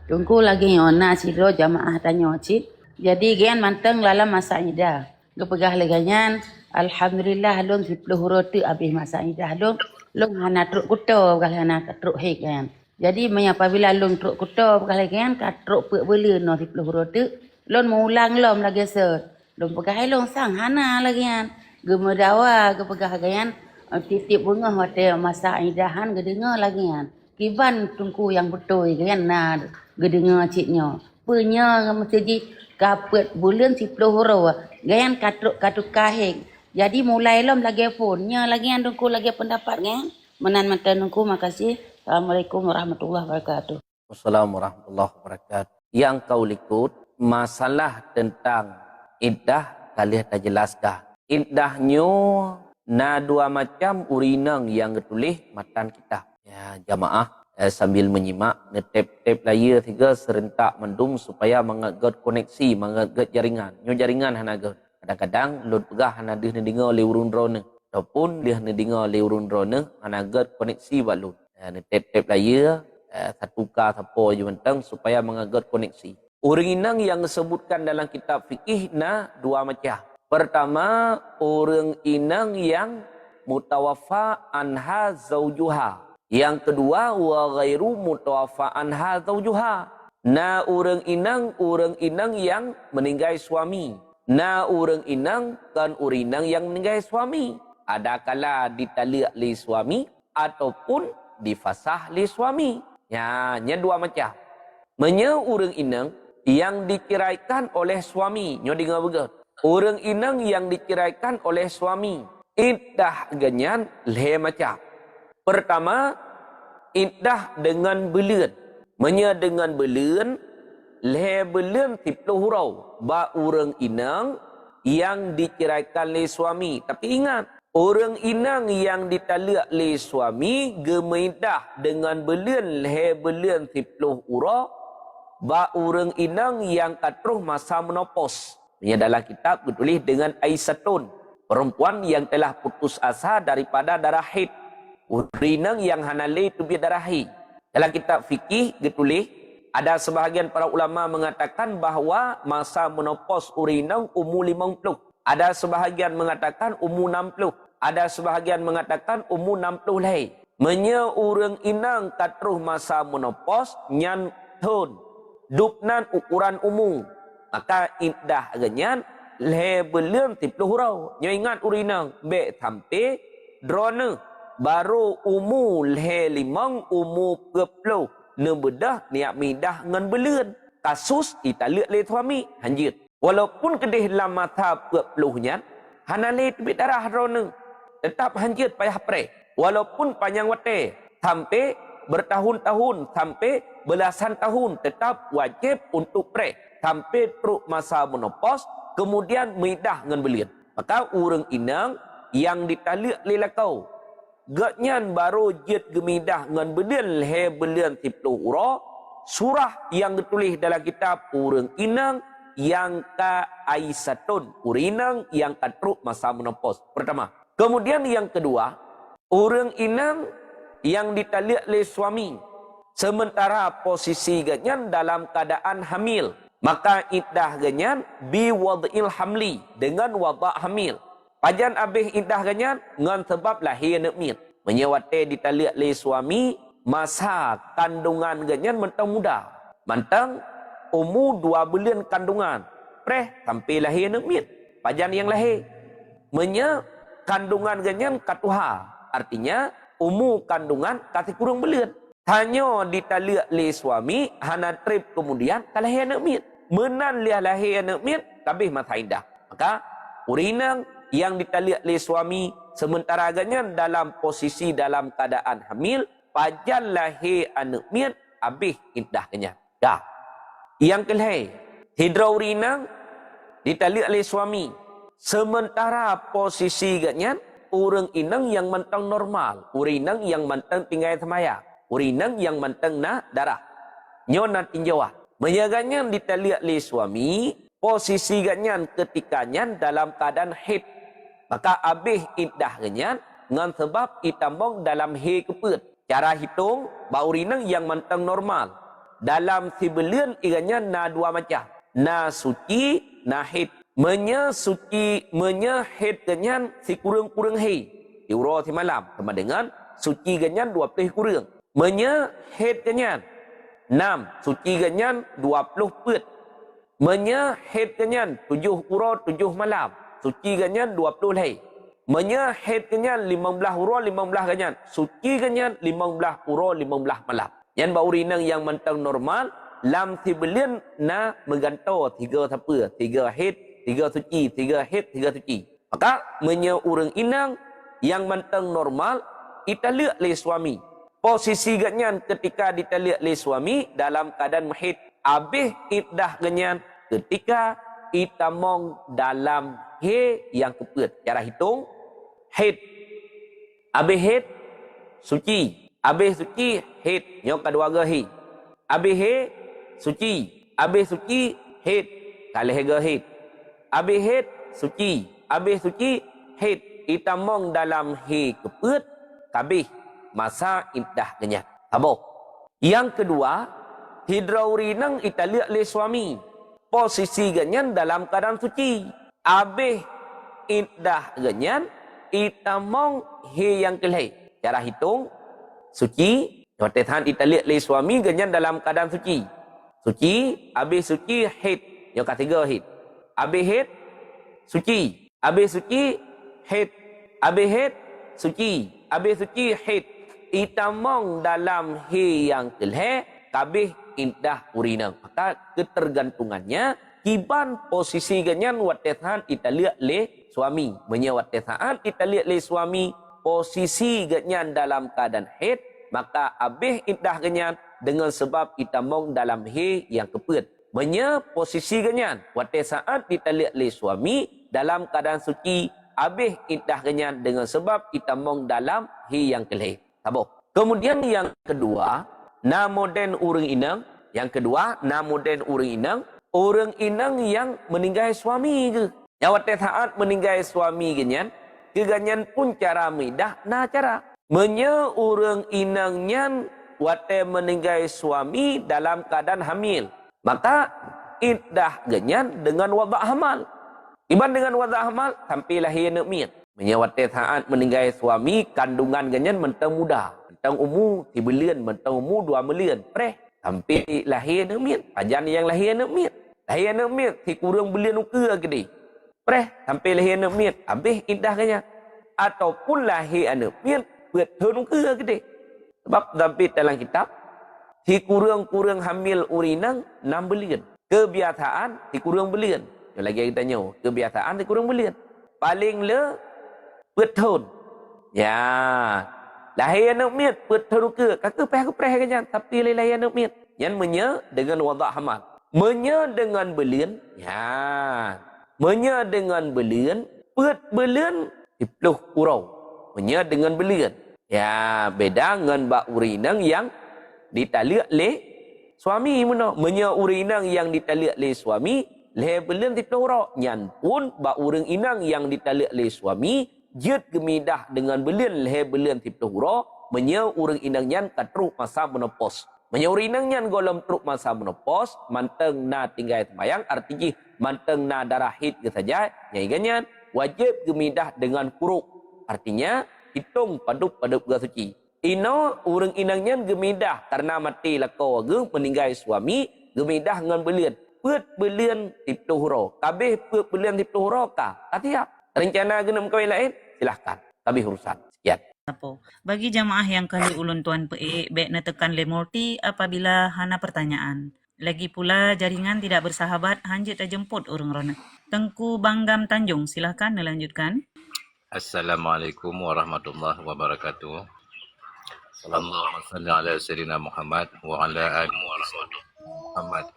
Tunggu lagi ona sido jamaah tanya cik. Jadi gian manteng lala masa idah. Gepegah leganyan. Alhamdulillah long 10 roti habis masa idah long. Long hana truk kuto kalau hana truk hek kan. Jadi apabila long truk kuto kalau kan kat truk pe beli no 10 roti. Long mengulang lom lagi ser. Long pegah long sang hana lagi kan. Gemedawa kepegah gayan titip bunga hotel masa idahan gedengar lagi kan. Kiban tungku yang betul kan nah gedengar ciknya. Punya mesti kapet bulan 10 huruf. Gayan katuk kaheng. Jadi mulai lom lagi phone-nya lagi yang tungku lagi pendapat kan. Menan mantan tungku makasih. Assalamualaikum warahmatullahi wabarakatuh. Wassalamualaikum warahmatullahi wabarakatuh. Yang kau likut masalah tentang iddah kalian dah jelaskan. Iddahnya na dua macam urinang yang ketulis matan kita. Ya jamaah sambil menyimak netep-tep layar tiga serentak mendung supaya mengaget koneksi, mengaget jaringan. Nyo jaringan hanaget. Kadang-kadang lud pegah hana dih dengar le urun drone. Ataupun dia dengar le urun drone hanaget koneksi balun. Netep-tep layar satu ka sapo je mentang supaya mengaget koneksi. Urinang yang disebutkan dalam kitab fikih na dua macam. Pertama, orang inang yang mutawaffa anha zaujuha. Yang kedua, wa ghairu mutawaffa anha zaujuha. Na orang inang yang meninggal suami. Na orang inang kan urinang yang meninggal suami. Ada kala ditaliak li suami ataupun difasah li suami. Ya, nya dua macam. Menya orang inang yang dikiraikan oleh suami. Nyo dengar begitu. Orang inang yang dikiraikan oleh suami. Iddah ganyan le macam. Pertama, iddah dengan belut. Menya dengan belut, le belut 10 hurau. Ba orang inang yang dikiraikan oleh suami. Tapi ingat, orang inang yang ditaliak oleh suami gemeidah dengan belut le belut 10 hurau. Ba orang inang yang katruh masa menopos. Yang dalam kitab ditulis dengan Aisyatun, perempuan yang telah putus asa daripada darah haid. Urinang yang hanale itu biar darah haid. Dalam kitab fikih ditulis, ada sebahagian para ulama mengatakan bahawa masa menopos urinang umur 50. Ada sebahagian mengatakan umur 60. Ada sebahagian mengatakan umur 60 lahir. Menya urang inang katruh masa menopos nyan ton dupnan ukuran umum. Maka iddah ganyan le belum 10 hurau. Nyo ingat urinang be sampai drone baru umu le limang umu 20 ne bedah niat midah ngan belun. Kasus italiak le suami hanjit. Walaupun kedih dalam mata 20 nya hanale tebit darah drone tetap hanjit payah pre. Walaupun panjang wate sampai bertahun-tahun sampai belasan tahun tetap wajib untuk pre. Sampai truk masa menopos, kemudian midah dengan belian. Maka orang inang yang ditaliak lelakau. Gatnyan baru jid gemidah dengan belian leher belian 10 hurau. Surah yang ditulis dalam kitab orang inang yang ka Aisyatun. Orang inang yang ka truk masa menopos. Pertama. Kemudian yang kedua, orang inang yang ditaliak oleh suami. Sementara posisi gatnyan dalam keadaan hamil. Maka iddah ganyan bi wad'il hamli, dengan wada' hamil. Pajan abih iddah ganyan ngan sebab lahir anak mit. Menyewate ditaliak le suami masa kandungan ganyan mentang muda. Mentang umur 2 bulan kandungan. Preh sampai lahir anak mit. Pajan yang lahir. Menya kandungan ganyan katuha. Artinya umur kandungan kasih kurang bulan. Hanya ditaliak le suami hana trip kemudian kalahir anak mit. Menan liah lahir anak mit, kabih masa indah. Maka urinang yang ditaliak oleh suami sementara ganyan dalam posisi dalam keadaan hamil, pajal lahir anak miat, habis iddah ganyan. Dah. Yang kelihai, hidraurinang ditalik oleh suami. Sementara posisi ganyan, orang inang yang mentang normal, orang inang yang mentang tinggal semaya, orang inang yang mentang na darah. Nyona tinjauan. Menyaganya ditalik oleh suami, posisi ganyan ketikanya dalam keadaan haid. Maka habis iddah ganyan, dengan sebab itambong dalam haid keput. Cara hitung, bau rinang yang mentang normal. Dalam sebulan iganya na dua macam. Na suci, na haid. Suci, haid ganyan si kurang-kurang haid. Diurau si malam. Sama dengan suci ganyan 20 kurang. Haid ganyan 6. Suci ganyan 20 put. Haid ganyan 7 urau 7 malam. Suci ganyan 20 haid. Haid ganyan 15 urau 15 ganyan. Suci ganyan 15 urau 15 malam. Yang bau rinang yang mentang normal, lam sebulan na menggantau 3 siapa? 3 haid, 3 suci, 3 haid, 3 suci. Maka orang inang yang mentang normal, italik oleh suami. Posisi ganyan ketika ditalik oleh suami dalam keadaan haid. Habis iddah ganyan ketika itamong dalam haid yang keput. Cara hitung, haid. Habis haid, suci. Habis suci, haid. Yang kedua ke haid. Habis haid, suci. Habis suci, haid. Kali haid ke haid. Habis haid, suci. Habis suci, haid. Itamong dalam haid keput. Habis masa iddah ganyan. Habis. Yang kedua, hidraurinang italik oleh suami. Posisi ganyan dalam keadaan suci. Habis iddah ganyan, itamong haid yang kelihai. Cara hitung, suci, waktu italik oleh suami ganyan dalam keadaan suci. Suci, habis suci, haid. Yang ketiga haid. Habis haid, suci. Habis suci, haid. Habis haid, suci. Habis suci, haid. Itamong dalam haid yang kelihai, habis iddah urinang. Maka ketergantungannya, kiban posisi ganyan waktu italik oleh suami. Waktu italik oleh suami, posisi ganyan dalam keadaan haid, maka habis iddah ganyan dengan sebab itamong dalam haid yang keput. Posisi ganyan waktu saat ditalik oleh suami dalam keadaan suci, habis iddah ganyan dengan sebab itamong dalam haid yang kelih. Tabuh. Kemudian yang kedua, namoden urang inang. Yang kedua, namoden urang inang. Orang inang yang meninggal suami ke. Yang waktu saat meninggal suami ganyan, keganyan pun cara midah, nah cara. Orang inangnya waktu meninggal suami dalam keadaan hamil. Maka iddah ganyan dengan wabak hamal. Iban dengan wabak hamal, sampai lahir anak miat. Waktu saat meninggal suami, kandungan ganyan mentang muda. Mentang umur 3 bulan, mentang umur 2 bulan. Preh, sampai lahir anak miat. Pajan yang lahir anak miat. Lahir anak miat, si kurang bulan uka gede. Preh, sampai lahir anak miat. Habis iddah ganyan. Ataupun lahir anak miat, betul uka gede. Sebab dalam kitab, si kurang-kurang hamil urinang 6 bulan. Kebiasaan, si kurang bulan. Yang lagi kita tanya, kebiasaan si kurang bulan. Paling le, betul. Ya, lahir anak miat, betul ke. Kakak preh kan, tapi lahir anak miat. Yang dengan wadah hamal. Dengan bulan, ya. Dengan bulan, bulan 10 urau. Dengan bulan. Ya, beda dengan bak urinang yang ditalik oleh suami mana. Urinang yang ditalik oleh suami, leh bulan 10 urau. Nyan pun bak uring inang yang ditalik oleh suami, jut gemidah dengan bulan leh bulan 10 urau, uring inang nyan katruk masa menopos. Uring inang nyan golem truk masa menopos, manteng na tinggal sembayang, artinya manteng na darah hid ke saja, nyai ganyan, wajib gemidah dengan kuruk. Artinya, hitung padup-padup ke suci. Ino urang inangnya gemidah karena mati lako ge meninggal suami, gemidah dengan belian. Put belian 10 hurau. Kabeh put belian 10 hurau ka. Tiap. Rencana genam kawin lain, silahkan. Kabeh urusan. Sekian. Bagi jamaah yang kali ulun tuan PE, baik netekan lemorti apabila hana pertanyaan. Lagi pula jaringan tidak bersahabat, hanjit jemput urang rona. Tengku Banggam Tanjung, silahkan melanjutkan. Assalamualaikum warahmatullahi wabarakatuh. Allahumma salli ala sayyidina Muhammad wa ala ali Muhammad.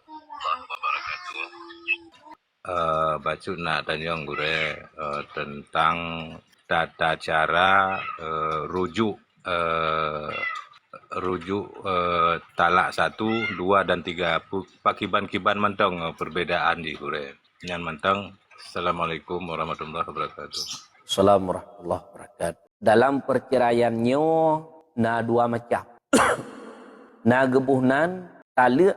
Baca nak tanya gure tentang tata cara rujuk talak 1, 2 dan 3. Pakiban-kiban mentang perbedaan di gure. Nyan mentang. Assalamualaikum warahmatullahi wabarakatuh. Assalamualaikum warahmatullahi wabarakatuh. Dalam perceraiannya na dua macam. Na gebuhnan talak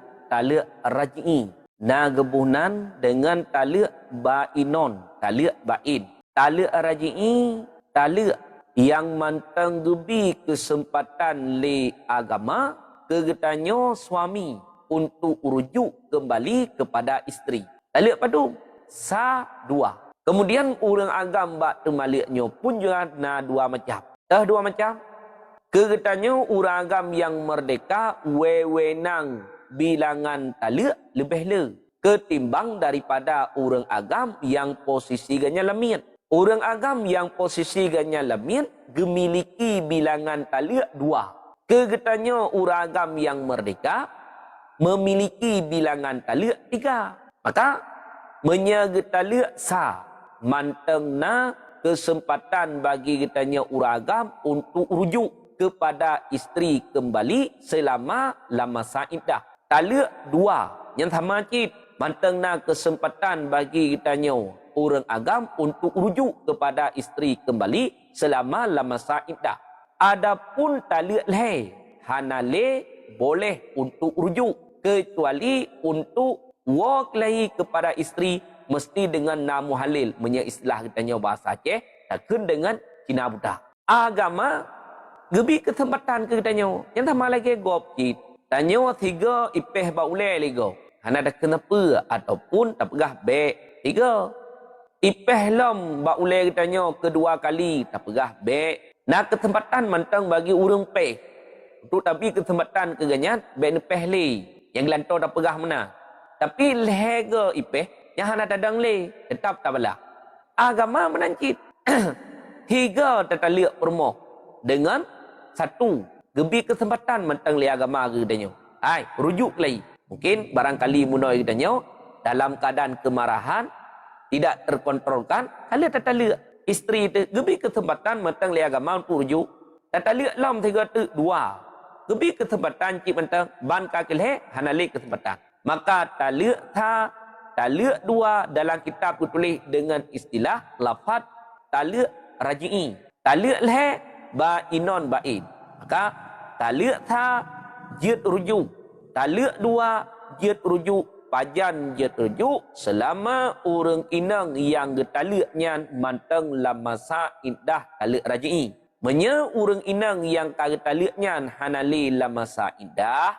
raj'i. Na gebuhnan dengan talak ba'inon, talak ba'in. Talak raj'i, talak yang mantang gebi kesempatan le agama kegetanya suami untuk rujuk kembali kepada isteri. Talak padu sa dua. Kemudian orang agam bak temaliknya pun juga na dua macam. Dua macam. Kegetanya orang agam yang merdeka wewenang bilangan talak lebih le ketimbang daripada orang agam yang posisinya lemit. Orang agam yang posisinya lemit gemiliki bilangan talak 2. Kegetanya orang agam yang merdeka memiliki bilangan talak 3. Maka menyaga talak sah. Mantengna kesempatan bagi kitanya uragam untuk rujuk kepada isteri kembali selama masa iddah. Talak 2 yang sama cip. Mantengna kesempatan bagi kitanya orang agam untuk rujuk kepada isteri kembali selama masa iddah. Adapun talak leh hanale boleh untuk rujuk kecuali untuk waklahi kepada isteri mesti dengan namu halil, punya istilah kitanya bahasa Aceh, takkan dengan Cina budak. Agama gebi kesempatan ke kitanya. Yang sama lagi gop cip. Tanya 3 ipeh baulai lego. Hana ada kenapa ataupun tak pegah baik 3. Ipeh lom baulai kitanya kedua kali tak pegah baik. Nah kesempatan mantang bagi urang peh. Untuk tapi kesempatan keganyan baik nepeh li. Yang gelantau tak pegah mana. Tapi lehega ipeh yang hana dadang le tetap tak bala. Agama menancit. 3 tetaliak permoh dengan 1 gebi kesempatan mentang le agama gedanya. Hai, rujuk lagi. Mungkin barangkali munoi gedanya dalam keadaan kemarahan tidak terkontrolkan, kali tetaliak isteri itu gebi kesempatan mentang le agama untuk rujuk. Tetaliak lam 3 tu 2. Gebi kesempatan cip mentang ban kaki le hana le kesempatan. Maka talak 2 dalam kitab tulis dengan istilah lafaz talak raj'i. Talak leh ba'inon ba'in. Maka talak jid rujuk. Talak 2 jid rujuk. Pajan jid rujuk selama orang inang yang getalaknya manteng masa iddah talak raj'i. Menya orang inang yang getalaknya hanali masa iddah.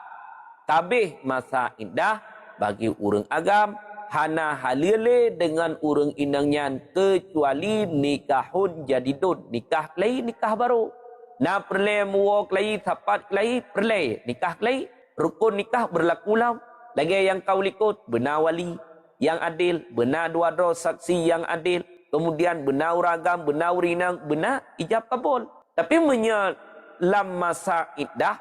Tabih masa iddah bagi orang agam hana halile dengan urang inangnya kecuali nikahun jadidun, nikah kelai nikah baru. Na perle muwa kelai tapat kelai perle nikah kelai rukun nikah berlaku lam. Lagi yang kau likut benar wali yang adil, benar dua saksi yang adil, kemudian benar uragam, benar urinang, benar ijab kabul. Tapi lam masa iddah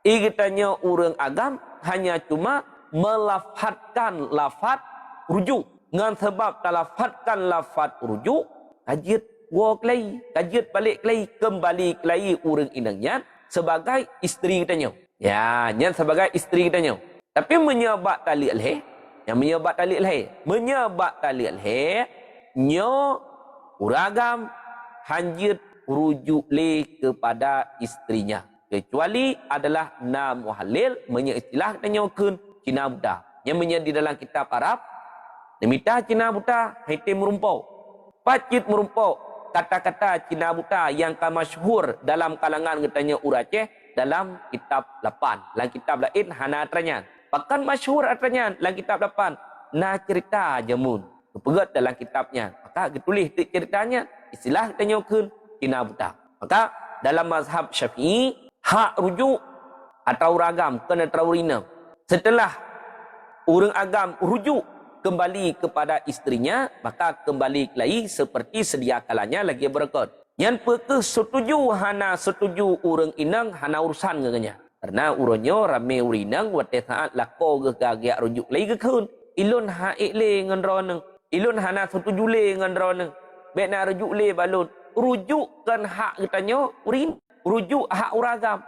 igitanya urang agam hanya cuma melafadkan lafad rujuk. Dengan sebab talafatkan lafad rujuk, kajiat walk lagi, kajiat balik lagi, kembali lagi urang inangnya sebagai isteri kitanya. Ya, nyan sebagai isteri kitanya. Tapi menyebab tali alhe, yang menyebab tali alhe, menyebab tali alhe, nyo uragam hanjit rujuk le kepada istrinya. Kecuali adalah namu halil, menyistilah kitanya kun Cina Buddha. Yang menjadi dalam kitab Arab. Demita Cina Buddha, hitim merumpau. Pacit merumpau. Kata-kata Cina Buddha yang masyhur dalam kalangan katanya Aceh dalam kitab 8. Dalam kitab lain, hana atranyan. Bahkan masyhur atranyan dalam kitab 8. Nah cerita jamun. Kepegat dalam kitabnya. Maka ditulis ceritanya. Istilah katanya kun Cina Buddha. Maka dalam mazhab Syafi'i, hak rujuk atau ragam kena terawirina. Setelah orang agam rujuk kembali kepada istrinya, maka kembali lagi seperti sedia kalanya lagi berkot. Yang peke setuju hana setuju urang inang hana urusan nganya. Karena uronyo rame urinang wate saat lako ke gagak rujuk lagi ke kun. Ilun ha le ngan roneng. Ilun hana setuju le ngan roneng. Bek na rujuk le balun. Rujuk kan hak katanya urin. Rujuk hak uragam.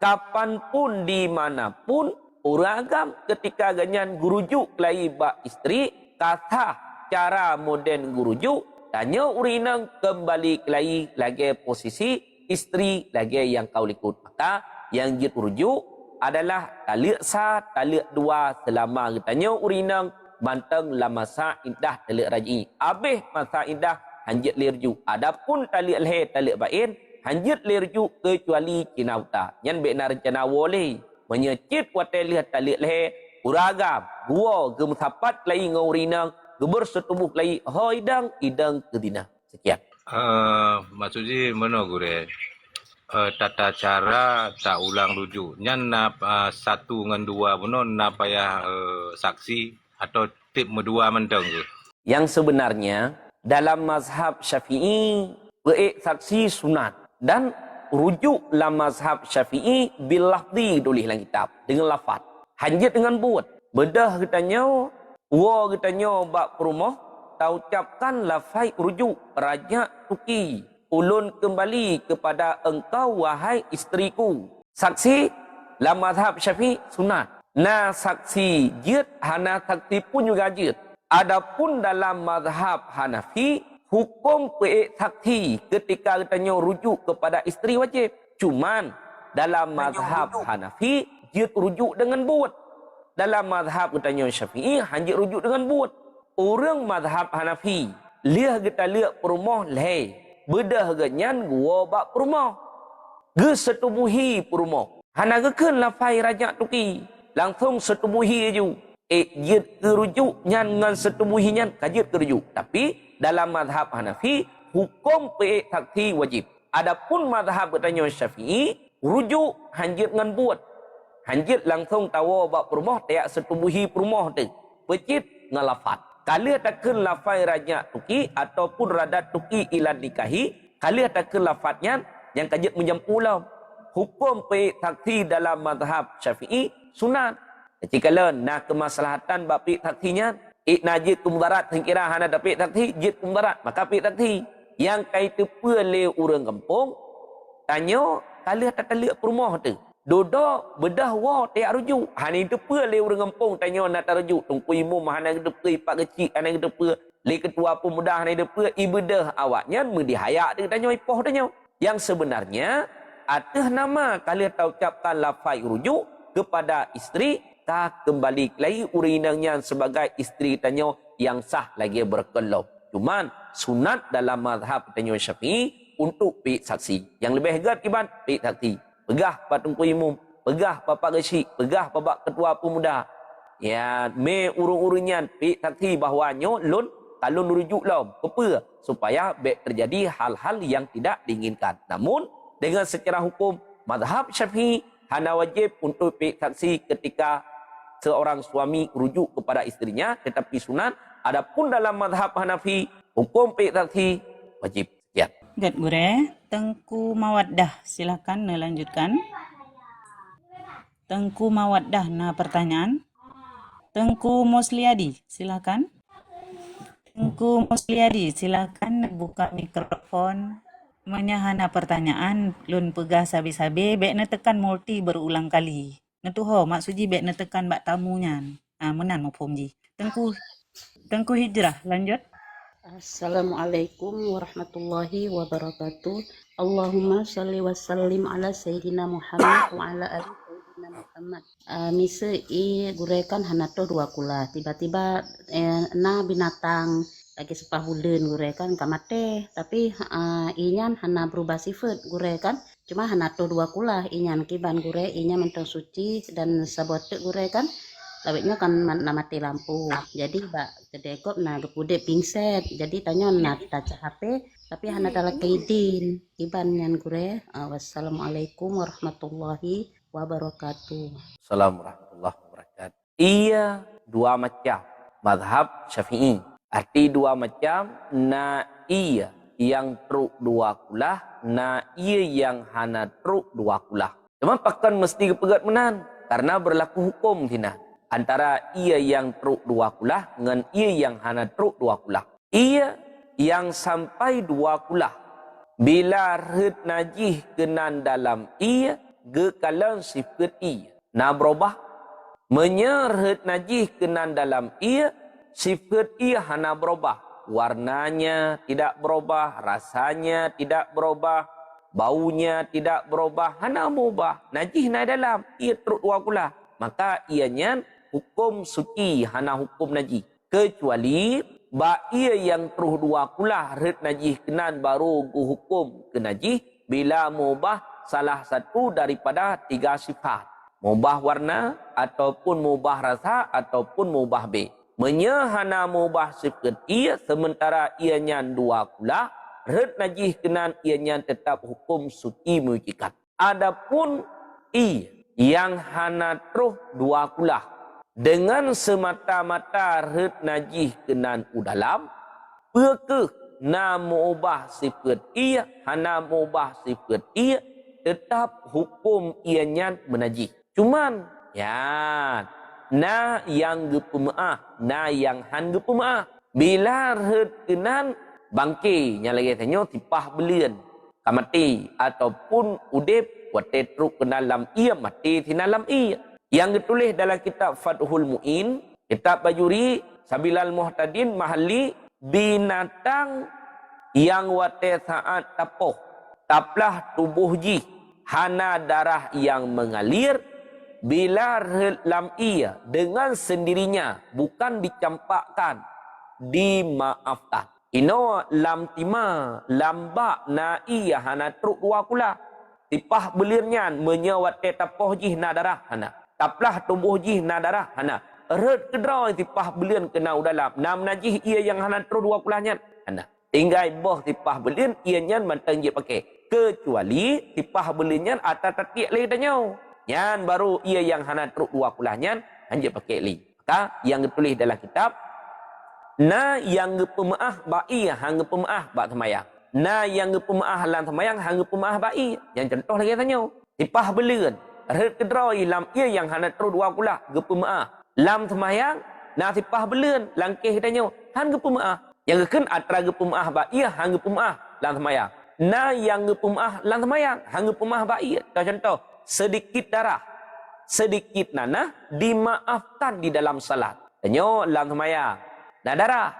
Kapanpun dimanapun uragam ketika ganyan gurujuk lagi ba istri kata cara moden gurujuk tanya urinang kembali lagi posisi istri lagi yang kau likut. Maka yang jid urujuk adalah taliq sa taliq dua selama tanya urinang banteng lamasa indah taliq raji. Habis masa indah hanjit lirju. Adapun taliq leher taliq bain hanjit lirju kecuali cinauta. Yang benar rencana boleh menyecit watelih taliq leher uragam gua gemsapat lai ngaurinang geber setubuh lai hoidang idang kedina. Sekian. Maksudnya mana gure? Tata cara tak ulang rujuk. Nyan satu dengan dua mana nak payah saksi atau tip medua mentang ke? Yang sebenarnya dalam mazhab Syafi'i beik saksi sunat dan rujuk dalam mazhab Syafi'i bil lafzi tulis dalam kitab dengan lafaz. Hanjit dengan buat. Bedah katanya, wa katanya bak perumah, tau ucapkan lafaz rujuk raja tuki. Ulun kembali kepada engkau wahai istriku. Saksi dalam mazhab Syafi'i sunat. Nah saksi jid hana saksi pun juga jid. Adapun dalam mazhab Hanafi hukum peik saksi ketika katanya rujuk kepada isteri wajib. Cuman dalam mazhab Hanafi jid rujuk dengan buat. Dalam mazhab katanya Syafi'i hanya rujuk dengan buat. Orang mazhab Hanafi liah kita lihat perumah leh. Bedah ganyan gua bak perumah. Ge setubuhi perumah. Hana geken lafai rajak tuki. Langsung setubuhi ju. Jid kerujuk nyan ngan setubuhi nyan kajid kerujuk. Tapi dalam mazhab Hanafi hukum peik saksi wajib. Adapun mazhab katanya Syafi'i rujuk hanjit ngan buat. Hanjit langsung tawa bak perumah tiak setubuhi perumah tu. Pecit ngalafat. Kali takkan lafai rajak tuki ataupun radat tuki ilan nikahi, kali takkan lafadznya yang kajit menjampu lau. Hukum peik saksi dalam mazhab Syafi'i sunat. Jikalau nak kemaslahatan bak peik saksinya, najid kumbarat kira hana ada peik saksi, jid kumbarat, maka peik saksi. Yang kaitu peleh orang kampung, tanya kali tak lihat perumah tu. Dodo bedah wa tiak rujuk. Hani itu peleh orang kampung tanya nak tak rujuk. Tungku imum hana gedep pak kecil hana gedep le ketua pemuda hana gedep ibadah awaknya mendihayak dia tanya ipoh tanya. Yang sebenarnya atas nama kali tahu ucapkan lafaz rujuk kepada isteri tak kembali lagi urinangnya sebagai isteri tanya yang sah lagi berkelau. Cuman sunat dalam mazhab tanya Syafi'i untuk peik saksi. Yang lebih hebat iban peik saksi. Pegah patungku imum, pegah bapak gesik, pegah bapak ketua pemuda. Ya, me urung-urunyan peik saksi bahawanya lun talun rujuk lau. Apa? Supaya baik terjadi hal-hal yang tidak diinginkan. Namun dengan secara hukum mazhab Syafi'i hana wajib untuk peik saksi ketika seorang suami rujuk kepada istrinya tetapi sunat. Adapun dalam mazhab Hanafi hukum peik saksi wajib. Sekian. Gat Gure, Tengku Mawaddah, silakan lanjutkan. Tengku Mawaddah, nah pertanyaan. Tengku Musliadi, silakan. Tengku Musliadi, silakan buka mikrofon. Menyahana pertanyaan, lun pegah sabi-sabi, bek na tekan multi berulang kali. Natuho, maksudnya bek na tekan bak tamunya. Menan mafhum ji. Tengku Hijrah, lanjut. Assalamualaikum warahmatullahi wabarakatuh. Allahumma salli wa sallim ala Sayyidina Muhammad wa ala ali Sayyidina Muhammad. Mise gurekan hanato dua kula. Tiba-tiba na binatang lagi sepah bulan gurekan kamate. Tapi inyan hana berubah sifat gurekan. Cuma hanato dua kula inyan kiban gure inyan mentang suci dan sabote gurekan. Lawitnya kan mati lampu. Jadi bak kedekop na gepude pingset. Jadi tanya nak taca HP tapi hana dalam kaidin. Iban yang gure. Wassalamualaikum warahmatullahi wabarakatuh. Assalamualaikum warahmatullahi wabarakatuh. Iya dua macam. Mazhab Syafi'i. Arti dua macam, na iya yang truk dua kulah, na iya yang hana truk dua kulah. Cuma pakan mesti kepegat menan karena berlaku hukum tina antara ia yang truk dua kulah dengan ia yang hana truk dua kulah. Ia yang sampai dua kulah bila red najih kenan dalam ia gekalan sifat ia. Na berubah menyeret najih kenan dalam ia sifat ia hana berubah. Warnanya tidak berubah, rasanya tidak berubah, baunya tidak berubah, hana berubah. Najih na dalam ia truk dua kulah. Maka ianya hukum suci, hana hukum najih. Kecuali ia yang terus dua kulah red najih kenan baru hukum ke najih bila mubah salah satu daripada tiga sifat. Mubah warna ataupun mubah rasa ataupun mubah B. Menyahana mubah sifat ia sementara ianya dua kulah red najih kenan ianya tetap hukum suci mujikat. Adapun yang hana terus dua kulah dengan semata-mata red najih kenan udalam, pekeh na mengubah sifat ia, hana mengubah sifat ia, tetap hukum ianya menajih. Cuman, ya, na yang gepemaah, na yang han gepemaah. Bila red kenan bangke, yang lagi tanya, tipah belian, kamati, ataupun udip, wate truk ke dalam ia, mati di dalam ia. Yang ditulis dalam kitab Fathul Mu'in, kitab Bajuri, Sabilal Muhtadin, mahali binatang yang wate saat tapoh, taplah tubuh ji, hana darah yang mengalir, bila dalam ia dengan sendirinya, bukan dicampakkan, dimaafkan. Ino lam tima, lambak na iya hana truk dua kula. Tipah belirnya menyawate tapoh ji na darah hana. Taplah tubuh jih na darah hana. Red kedra tipah belian kena dalam. Nam najih ia yang hana terus dua kulahnya hana. Tinggal boh tipah belian ianya mantang je pakai. Kecuali tipah beliannya atas tatik lagi tanya. Yan baru ia yang hana terus dua kulahnya hanya pakai li. Maka yang ditulis dalam kitab na yang gepemaah ba'i hang gepemaah ba semayang. Na yang gepemaah lan semayang hang gepemaah ba'i. Yang contoh lagi tanya. Tipah belian red kedrai lam ia yang hana terus dua kulah gepemaah. Lam semayang nasipah belen langkih tanya han gepemaah. Yang keken atra gepemaah ba ia hang gepemaah lam semayang. Na yang gepemaah lam semayang hang gepemaah ba ia. Contoh sedikit darah, sedikit nanah dimaafkan di dalam salat. Tanya lam semayang. Na darah.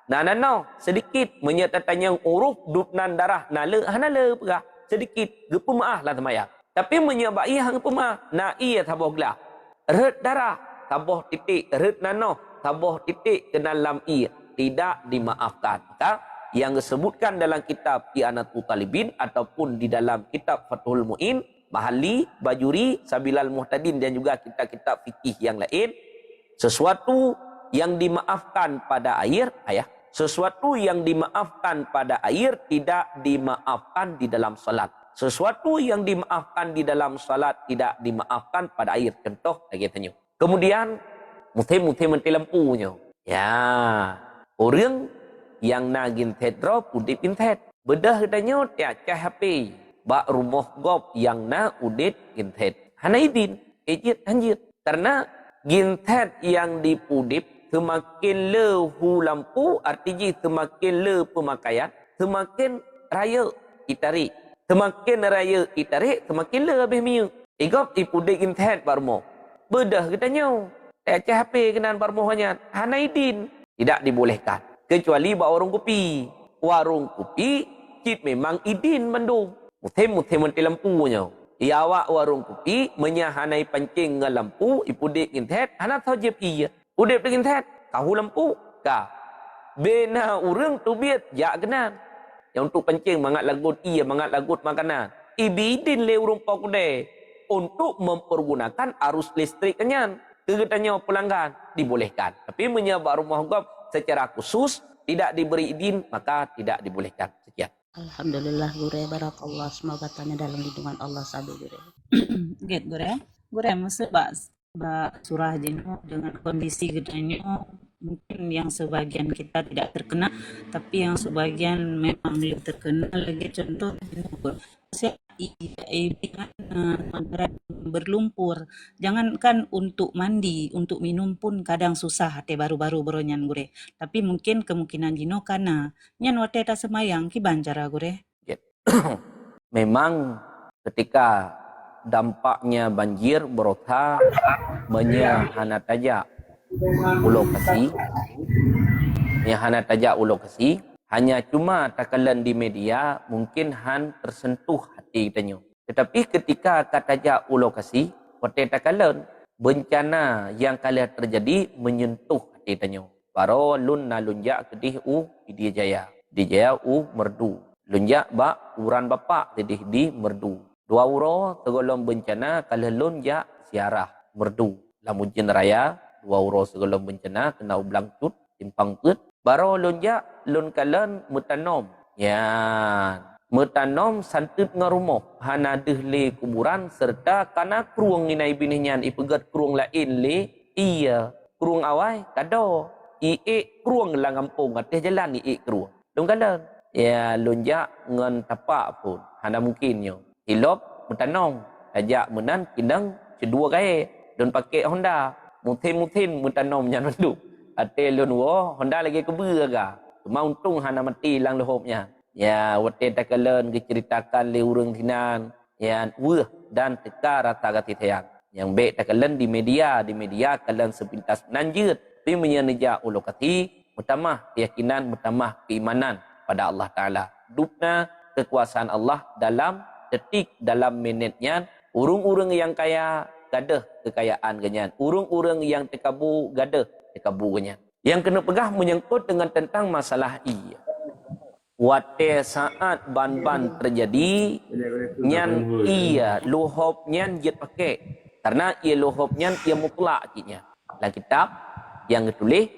Na no sedikit menyertai uruf dupnan darah na le hana le pegah sedikit gepemaah lam semayang. Tapi menyabai hang pemah na ia taboh gelah. Red darah taboh titik, red nano taboh titik ke dalam ia tidak dimaafkan. Maka yang disebutkan dalam kitab I'anatul Talibin ataupun di dalam kitab Fathul Mu'in, Mahali, Bajuri, Sabilal Muhtadin dan juga kitab-kitab fikih yang lain, sesuatu yang dimaafkan pada air, sesuatu yang dimaafkan pada air tidak dimaafkan di dalam salat. Sesuatu yang dimaafkan di dalam salat tidak dimaafkan pada air. Contoh lagi tanya. Kemudian mutim-mutim menti lampunya. Ya, orang yang nagin tedro pudip intet. Bedah tanya tiap HP. Bak rumah gop yang na udit intet. Hana idin, ejit hanjit. Karena gintet yang dipudip semakin lehu lampu artinya semakin le pemakaian, semakin raya ditarik. Semakin raya ditarik, semakin le habis miuk. Igop ipudik intet barmo. Bedah katanya. HP kenan barmo hanya. Hanaidin. Tidak dibolehkan. Kecuali buat warung kopi. Warung kopi, cip memang idin mandung. Mutim-mutim menti lampunya. Iawak warung kopi, menyahanai pancing dengan lampu, ipudik intet, hana tajib iya. Udip dengan intet, kau lampu, kah. Bena urang tu biat, jak kenan. Yang untuk pancing mangat lagut ia mangat lagut makanan. Ibidin le urung pakude untuk mempergunakan arus listrik kenyan. Kegetanya pelanggan dibolehkan. Tapi menyabak rumah gop secara khusus tidak diberi izin maka tidak dibolehkan. Sekian. Alhamdulillah gure barakallah semoga tanya dalam lindungan Allah sabi gure. Gure maksud ba surah jino dengan kondisi gedanya mungkin yang sebagian kita tidak terkena, tapi yang sebagian memang lebih terkena lagi. Contoh berlumpur, jangankan untuk mandi, untuk minum pun kadang susah te baru-baru beronyan gure, tapi mungkin kemungkinan jino karena nyan wate ta semayang ki bancara gure. Memang ketika dampaknya banjir berota menyahana tajak ulo kasi, menyahana tajak ulo kasi, hanya cuma takalan di media mungkin han tersentuh hati kita. Tetapi ketika katajak ulo kasi, wate takalan bencana yang kalian terjadi menyentuh hati kita. Baro lun na lunjak kedih di Jaya. Di Jaya merdu. Lunjak ba uran bapak sedih di merdu. 2 euro segolong bencana kalau lunjak siarah merdu. Lamujen raya 2 euro segolong bencana kena ublang cut timpang put. Baro lunjak lun kalen mutanom. Ya, mutanom santut ngarumoh hana dehle kuburan serta kana kruang inai binihnya ipegat kruang lain le iya kruang awai kado ie kruang lang kampung ateh jalan ie kruang. Lun kalen ya lunjak ngan tapak pun hana mungkinnya hilop mutanong ajak menan kinang kedua kaya don pakai Honda mutin mutanom nyan mandu ate lun wo Honda lagi kebur aga cuma untung hana mati lang lohopnya ya wate takalan diceritakan le urang tinan ya dan teka rata gati tayang yang baik takalan di media kalian sepintas menanjut tapi menyeneja ulokati mutamah keyakinan mutamah keimanan pada Allah Ta'ala. Dupna kekuasaan Allah dalam detik, dalam minitnya. Urung-urung yang kaya, gadah kekayaan ganyan. Urung-urung yang tekabu, gadah tekabu ganyan. Yang kena pegah menyangkut dengan tentang masalah iya. Wate saat ban-ban terjadi, nyan iya, luhop nyan jet pakai. Karena ia luhop nyan, ia mutlak kitnya. Dalam kitab yang ditulis,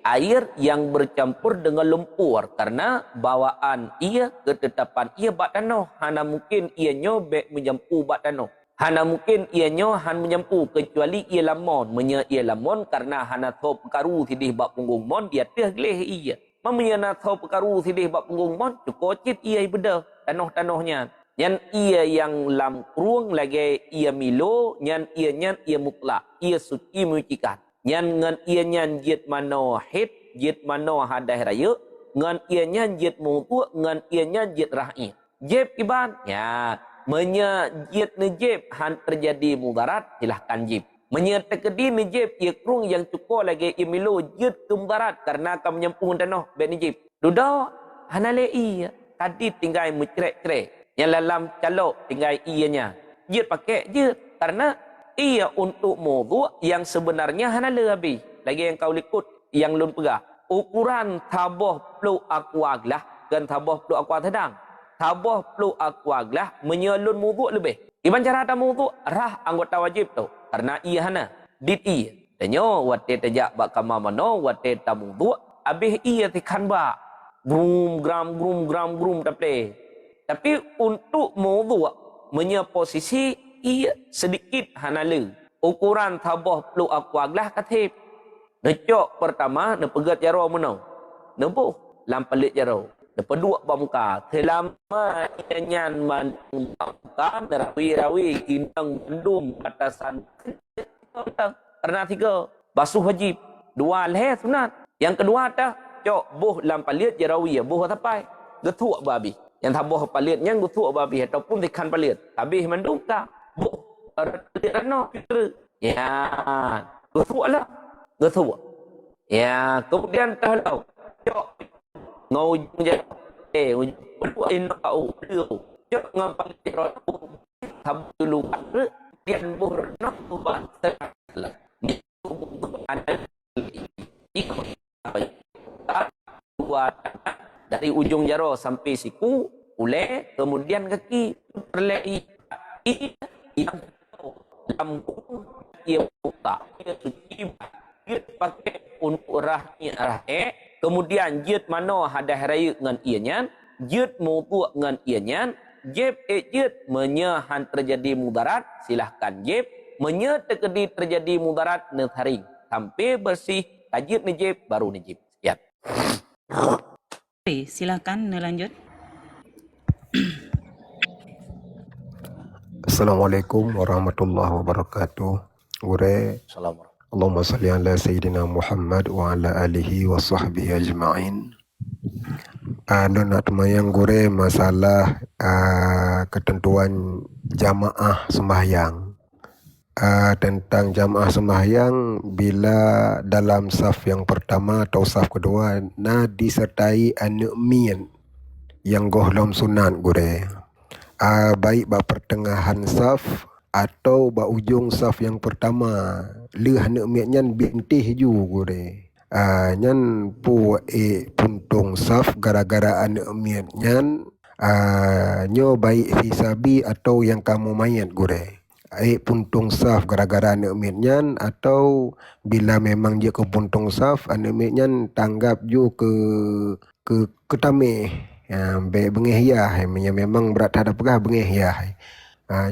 air yang bercampur dengan lumpur karena bawaan ia ketetapan ia bak tanah hana mungkin ia nyobek menyampu bak tanah hana mungkin ia nyo han menyampu kecuali ia lamon ia lamon karena hana tho perkaru tidih bak punggung mon dia teh gleh ia mamanya tho perkaru tidih bak punggung mon cukocit ia beda tanah-tanahnya nyan ia yang lam kruang lagi ia milo nyan ia mutlak ia suci menyucikan nyan ngan ia nyan jit mano hit jit mano hadah raya ngan ia nyan jit mutu ngan ia nyan jit ra'i jeb iban ya menya jit nejeb han terjadi mudarat silahkan jib menya tekedi nejeb ia krung yang cukup lagi ia milo jit ke mudarat karena akan menyempung tanah ben nejib duda hanale iya tadi tinggal mencerek-cerek yang dalam calok tinggal ianya jit pakai jit karena ia untuk mawdu' yang sebenarnya hanala habis. Lagi yang kau likut, yang lun pegah. Ukuran taboh peluk akuaglah dan taboh peluk akuag tedang. Taboh peluk akuaglah menyelun mawdu' lebih. Iban cara ada mawdu' rah anggota wajib tu. Karena ia hana. Dit ia. Tanyo wate tajak bak kama mano wate ta mawdu' habis ia tikan bak. Grum gram tapi untuk mawdu' menya posisi ia sedikit hanala ukuran taboh peluk akuaglah katib necok pertama ne pegat jaro menau nempuh lam pelit jaro ne pedua bamuka selama nyan man bamuka rawi kintang bandum atasan karena 3 basuh wajib 2 leh sunat yang kedua dah cok boh lam pelit jarawi boh tapai getuk babi yang taboh pelitnya getuk babi ataupun tikan pelit habis mandum tak ya, getuk. Ya, kemudian tahu ngau je inau cok ngapang cerot tab dulu dia burno buat terlah dari ujung jaro sampai siku ule kemudian kaki terlei yang lambung ia buka ia suci ia pakai untuk rahnya kemudian jid mano hadah raya dengan ianya jid mutu dengan ianya jib jid menyahan terjadi mudarat silahkan jib menya terjadi mudarat netharing sampai bersih Tajid Najib, baru Najib. Sekian. Silakan lanjut. Assalamualaikum warahmatullahi wabarakatuh. Gure Assalamualaikum. Allahumma salli ala Sayyidina Muhammad wa ala alihi wa sahbihi ajma'in. Nak temayang gure masalah ketentuan jamaah sembahyang. Tentang jamaah sembahyang bila dalam saf yang pertama atau saf kedua disertai anu'min yang gohlom sunat gure. Baik pertengahan saf atau ujung saf yang pertama. Leh anu'min bintih ju gure. Nyan puntung saf gara-gara anu'min nyo baik hisabi atau yang kamu mayat gure. Puntung saf gara-gara anu'min nyan atau bila memang dia ke puntung saf anu'min nyan tanggap ju ke tamih. Bengehiyah memang berat hadap pegah bengehiyah.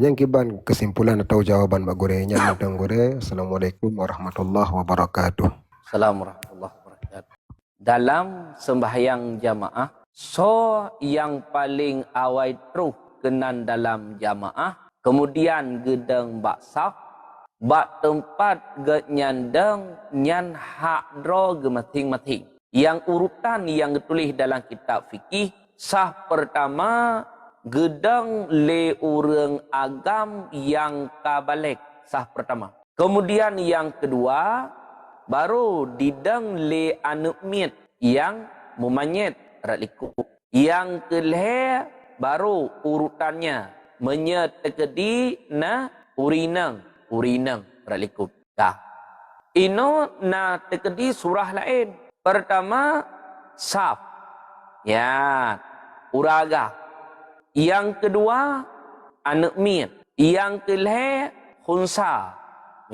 Yang kiban kesimpulan atau jawaban Pak Gure nyan tentang Gure. Assalamualaikum warahmatullahi wabarakatuh. Assalamualaikum warahmatullahi wabarakatuh. Dalam sembahyang jamaah, yang paling awal terus kenan dalam jamaah, kemudian gedeng bak saf, bak tempat ge nyandeng nyan hak dro ge masing-masing. Yang urutan yang ditulis dalam kitab fikih, sah pertama gedeng le urang agam yang kabalik, sah pertama. Kemudian yang kedua baru dideng le anu'mit yang mumanyet ratliku. Yang kelih baru urutannya menyet tekedi na urinang ratliku. Ino na tekedi surah lain. Pertama saf. Ya, uraga. Yang kedua anu'mit. Yang kelih khunsa.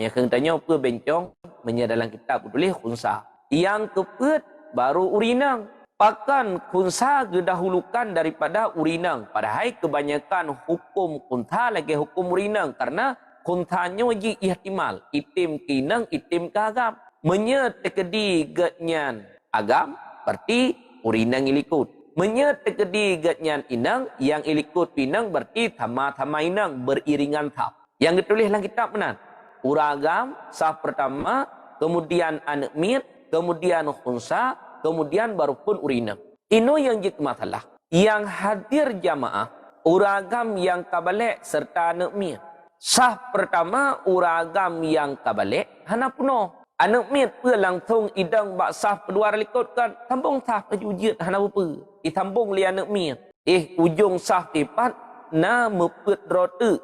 Yang tanya apa bencong dalam kitab tulis khunsa. Yang keempat baru urinang. Pakan khunsa gedahulukan daripada urinang. Padahal kebanyakan hukum khunsa lagi hukum urinang. Karena khunsanya wajib ihtimal. Itim kinang, itim kagam. Menyet tekedi getnyan agam, berarti urinang ilikut. Menyet tekedi getnyan inang, yang ilikut pinang berarti thama inang beriringan thap. Yang ditulis dalam kitab benar. Uragam, saf pertama, kemudian anu'mit, kemudian khunsa, kemudian baru pun urinang. Ini yang jadi masalah. Yang hadir jamaah, uragam yang kabalik serta anu'mit. Saf pertama, uragam yang kabalik, hana puno. Anu'mit pun langsung idang bak saf kedua relikut kan. Tambung saf ujud hana apa. Ditambung li anu'mit. Ujung saf tepat, na mepet rote.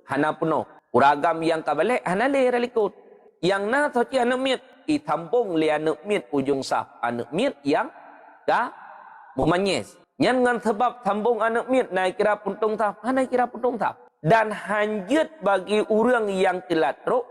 Hana puno. Uragam yang kabalik, hana le relikut. Yang na soci anu'mit, ditambung li anu'mit ujung saf. Anu'mit yang memanyes. Yang dengan sebab sambung anu'mit, naik kira puntung saf. Hana kira puntung saf. Dan hanjut bagi orang yang telat teruk,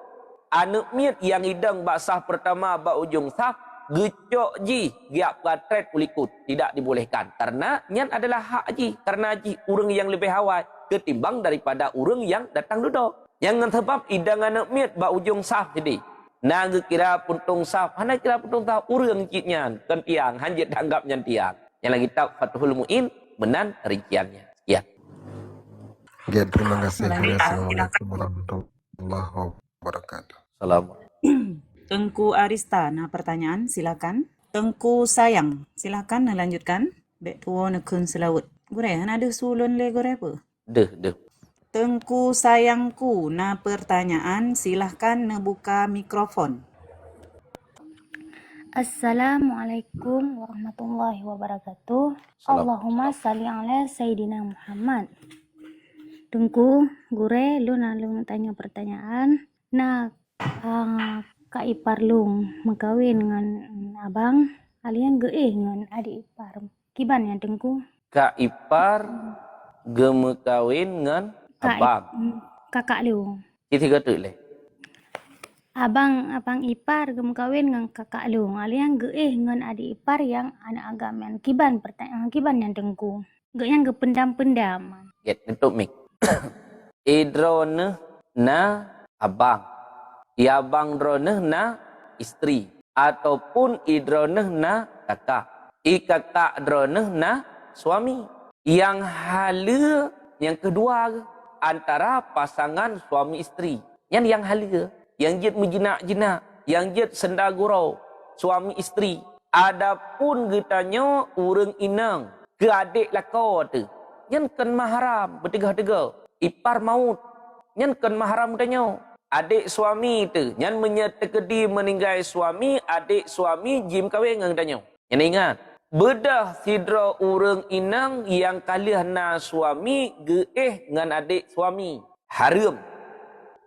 anu'mit yang hidang bak saf pertama bak ujung saf, gecok ji, giap katret pulikut. Tidak dibolehkan. Karena nyan adalah hak ji. Karena ji, orang yang lebih awal ketimbang daripada orang yang datang duduk. Yang dengan sebab hidang anu'mit bak ujung saf jadi. Naga kira puntung saf, hana kira puntung saf, orang ji nyan, kan tiang, hanjut anggap nyan tiang. Yang lagi tak Fathul Mu'in, menan rinciannya. Sekian. Ya, terima kasih. Assalamualaikum warahmatullahi wabarakatuh. Assalamualaikum. Tengku Arista, pertanyaan silakan. Tengku Sayang, silakan lanjutkan. Bek tua nekun selawut. Gure, ada sulun le gure apa? Deh. Tengku Sayangku, pertanyaan silahkan buka mikrofon. Assalamualaikum warahmatullahi wabarakatuh. Allahumma salli ala Sayyidina Muhammad. Tengku, gure, lu tanya pertanyaan. Kak ipar lung mengkawin dengan abang, alian dengan adik ipar. Kiban ya Tengku? Kak ipar gemekawin dengan abang. Kakak lu. Itu kata le. Abang ipar gemekawin dengan kakak lu. Alian dengan adik ipar yang anak agaman. Kiban pertanyaan kiban yang Tengku. Yang pendam-pendam. Get untuk mik. Idrone na abang. Ya abang drone na istri. ataupun idroneh na kakak. Kakak droneh na suami. Yang hala yang kedua antara pasangan suami isteri. Yang hala, yang jid menjinak-jinak, yang jid sendagurau suami isteri. Adapun getanya urang inang ke adik lakau tu. Yang kan mahram bertegah-tegah. Ipar maut. Yang kan mahram tanya. Adik suami tu. Yang menyertekedi meninggal suami, adik suami jim kahwin dengan tanya. Yang ingat. Bedah sidra urang inang yang kalih na suami geeh dengan adik suami. Haram.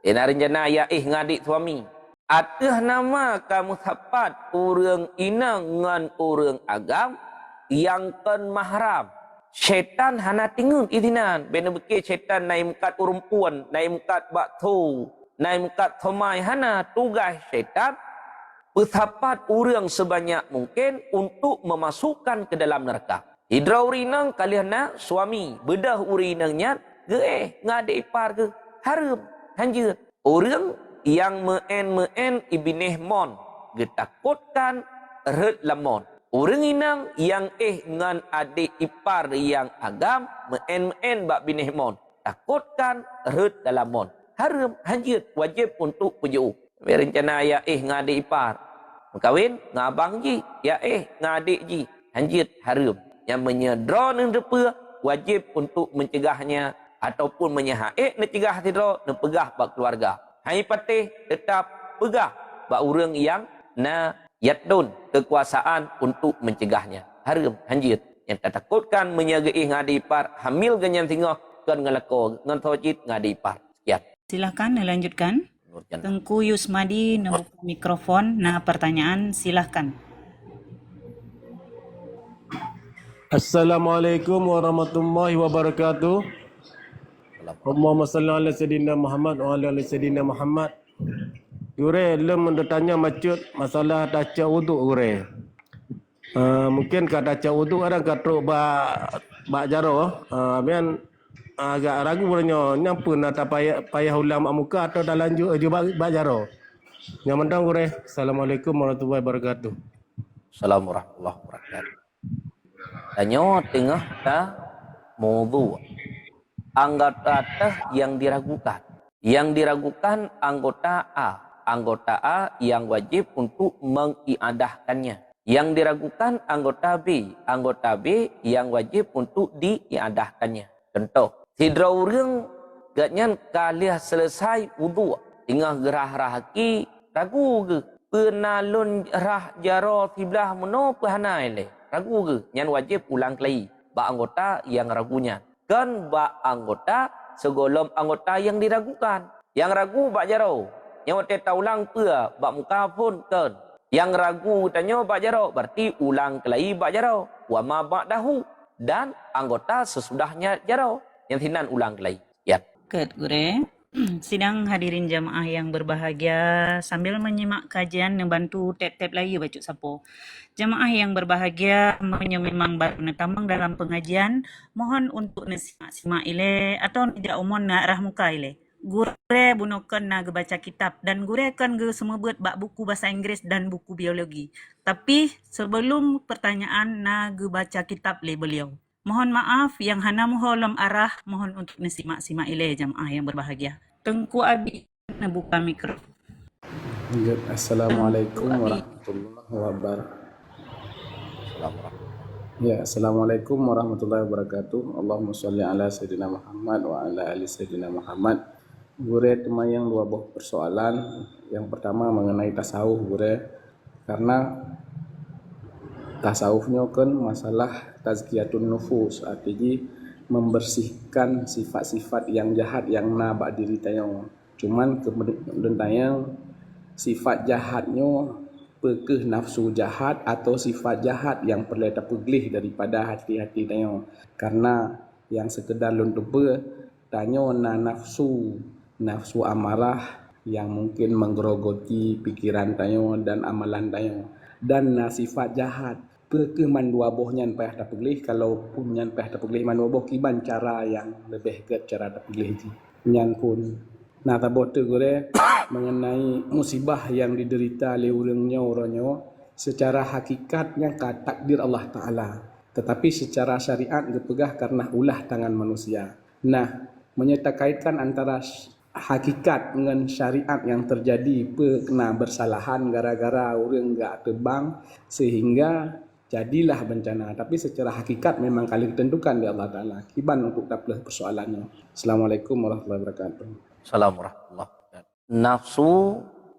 Ina rencana ya dengan adik suami. Atah nama kamu sapat urang inang dengan urang agam yang kan mahram. Syaitan hana tinggal izinan. Bena bekir syaitan naik mukat urumpuan, naik mukat baktu, naik mukat thomai hana tugas syaitan. Bersapat urang sebanyak mungkin untuk memasukkan ke dalam neraka. Hidra urinang kalian suami. Bedah urinangnya ge ngadik ipar ke. Haram. Hanjir. Orang yang meen ibineh mon. Getakutkan red lamon. Orang inang yang ngan adik ipar yang agam. Meen bak bineh mon. Takutkan red dalam mon. Haram. Hanjir. Wajib untuk penjauh. Rencana ya ngadik ipar. Kawin ngabang ji. Ya ngadik ji. Hanjit haram. Yang menyedraនឹងdepa wajib untuk mencegahnya ataupun menyahaik nak cegah tidro nak pegah bak keluarga. Hai patih tetap pegah bak urang yang na yatdun kekuasaan untuk mencegahnya. Haram hanjit. Yang tak takutkan menyagai ngadik ipar hamil ganyan tinggal kan ngelako ngan thojit ngadik ipar. Sekian. Silakan dilanjutkan. Tengku Yusmadi membuka mikrofon. Nah, pertanyaan silahkan. Assalamualaikum warahmatullahi wabarakatuh. Allahumma salli ala sayyidina Muhammad wa ala ali sayyidina Muhammad. Gure lem bertanya macut masalah daca wuduk gure. Mungkin kat daca wuduk ada katruk ba jaro. Bian agak ragu punya nyampu nak payah ulang muka atau dah lanjut bak jaro. Yang mentang gure. Assalamualaikum warahmatullahi wabarakatuh. Assalamualaikum warahmatullahi wabarakatuh. Tanya tengah ta mawdu'. Anggota yang diragukan. Yang diragukan anggota A. Anggota A yang wajib untuk mengiadahkannya. Yang diragukan anggota B. Anggota B yang wajib untuk diiadahkannya. Contoh. Sidra urang gatnyan kalih selesai wudu'. Tengah gerah haki ragu ke? Penalun rah jaro sebelah meno pehanai le. Ragu ke? Nyan wajib ulang kelai. Ba anggota yang ragunya. Kan ba anggota segolom anggota yang diragukan. Yang ragu ba jaro. Yang wate ulang pua ba muka pun kan. Yang ragu tanya ba jaro berarti ulang kelai ba jaro. Wa ma ba'dahu dan anggota sesudahnya jaro. Yang tinan ulang kelai. Ya. Ket gure. Sidang hadirin jamaah yang berbahagia, sambil menyimak kajian membantu tap-tap lagi baca sapo. Jamaah yang berbahagia memang baru netamang dalam pengajian, mohon untuk simak ile atau tidak umon nak rah muka ile. Gure bunukan nak baca kitab dan gure kan ge semua buat bak buku bahasa Inggris dan buku biologi. Tapi sebelum pertanyaan nak baca kitab le beliau. Mohon maaf yang hana muholam arah, mohon untuk nasimak-simak ile jamaah yang berbahagia. Tengku Abi buka mikrofon. Assalamualaikum warahmatullahi wabarakatuh. Ya, Assalamualaikum warahmatullahi wabarakatuh. Allahumma sholli ala sayyidina Muhammad wa ala ali sayyidina Muhammad. Gure temayang dua buah persoalan. Yang pertama mengenai tasawuf gure. Karena tasawufnya kan masalah tazkiyatun nufus, artinya membersihkan sifat-sifat yang jahat yang nabak diri tayang. Cuman kemudian tayang sifat jahatnya pekeh nafsu jahat atau sifat jahat yang perlu terpeglih daripada hati-hati tayang. Karena yang sekedar luntupe tanya nafsu amarah yang mungkin menggerogoti pikiran tayang dan amalan tayang. Dan sifat jahat ke man dua boh nyan payah terpilih. Kalau pun nyan payah terpilih man dua boh kiban cara yang lebih ke cara terpilih ji nyan pun Nah, tabote gore mengenai musibah yang diderita oleh orangnya secara hakikatnya ka takdir Allah Ta'ala. Tetapi secara syariat dipegah karena ulah tangan manusia. Nah, menyertakaitkan antara hakikat dengan syariat yang terjadi kena bersalahan gara-gara orang enggak tebang sehingga jadilah bencana. Tapi secara hakikat memang kali ditentukan di Allah Ta'ala. Kiban untuk daplah persoalannya. Assalamualaikum warahmatullahi wabarakatuh. Assalamualaikum warahmatullahi wabarakatuh. Nafsu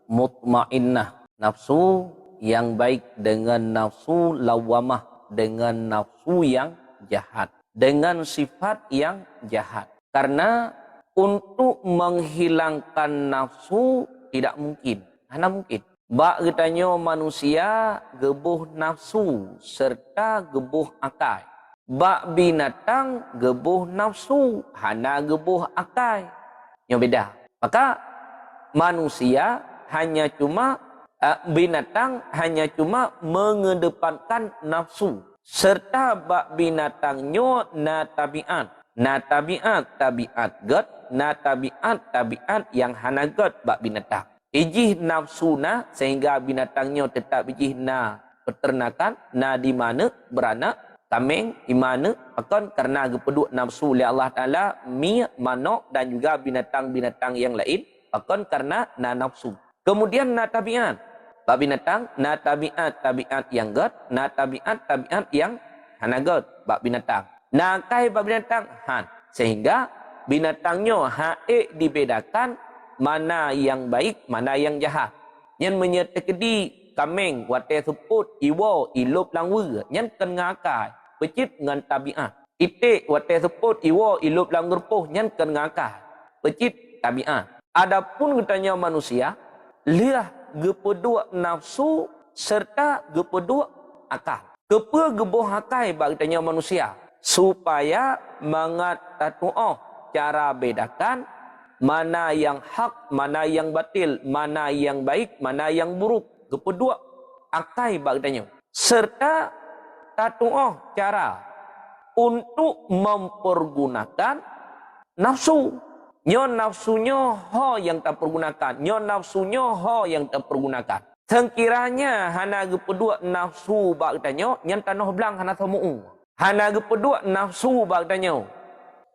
mutmainnah, nafsu yang baik dengan nafsu lawamah, dengan nafsu yang jahat, dengan sifat yang jahat. Karena untuk menghilangkan nafsu tidak mungkin, hanya mungkin. Bak katanya manusia gebuh nafsu serta gebuh akal. Bak binatang gebuh nafsu, hanya gebuh akal. Yang beda. Maka manusia hanya cuma binatang hanya cuma mengedepankan nafsu. Serta bak binatangnya na tabiat. Na tabiat god, na tabiat yang hana god bak binatang. Ijih nafsuna sehingga binatangnya tetap ijih na peternakan, na di mana beranak, kambing di mana akan karena gepeduk nafsu oleh Allah Ta'ala mi, manok dan juga binatang-binatang yang lain akan karena na nafsu. Kemudian na tabiat. Bak binatang na tabiat yang god, na tabiat yang hana god bak binatang. Na kai bak binatang han. Sehingga binatangnya haik dibedakan mana yang baik, mana yang jahat. Yang menyertakedi kambing wate seput iwo ilup langwe yang ken ngakai pecit dengan tabiat. Itik wate seput iwo ilup langgerpuh yang ken ngakai pecit tabiat. Adapun katanya manusia liah gepedua nafsu serta gepedua akal. Kepa gebuh akal bagi katanya manusia supaya mangat tatu'ah cara bedakan mana yang hak, mana yang batil, mana yang baik, mana yang buruk. Kepedua akai bagdanya. Serta tatu'ah cara untuk mempergunakan nafsu. Nyo nafsunya ho yang tak pergunakan. Nyo nafsunya ho yang tak pergunakan. Sekiranya hana kepedua nafsu bagdanya, nyan tanah belang hana tamu'u. Hana kepedua nafsu bagdanya.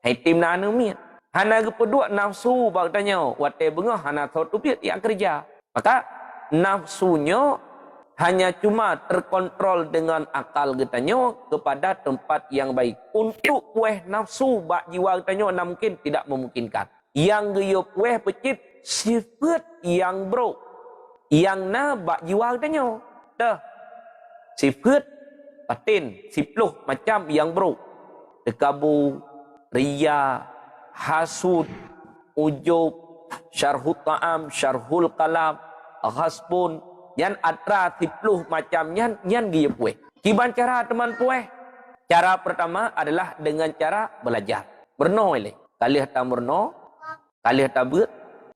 Hai tim na anumit. Hana kepedua nafsu bagdanya. Wate bengah hana tahu tupiat yang kerja. Maka nafsunya hanya cuma terkontrol dengan akal katanya kepada tempat yang baik. Untuk kueh nafsu bak jiwa katanya mungkin tidak memungkinkan. Yang geyup kueh pecit sifat yang bro. Yang na bak jiwa katanya. Dah. Sifat batin, 10 macam yang bro. Tekabu, riya, hasud, ujub, syarhul ta'am, syarhul kalam, hasbun, yan atra 10 macam yan giyep kueh. Kiban cara teman kueh? Cara pertama adalah dengan cara belajar. Berno ile. Kalih tamurno, kalih tabut,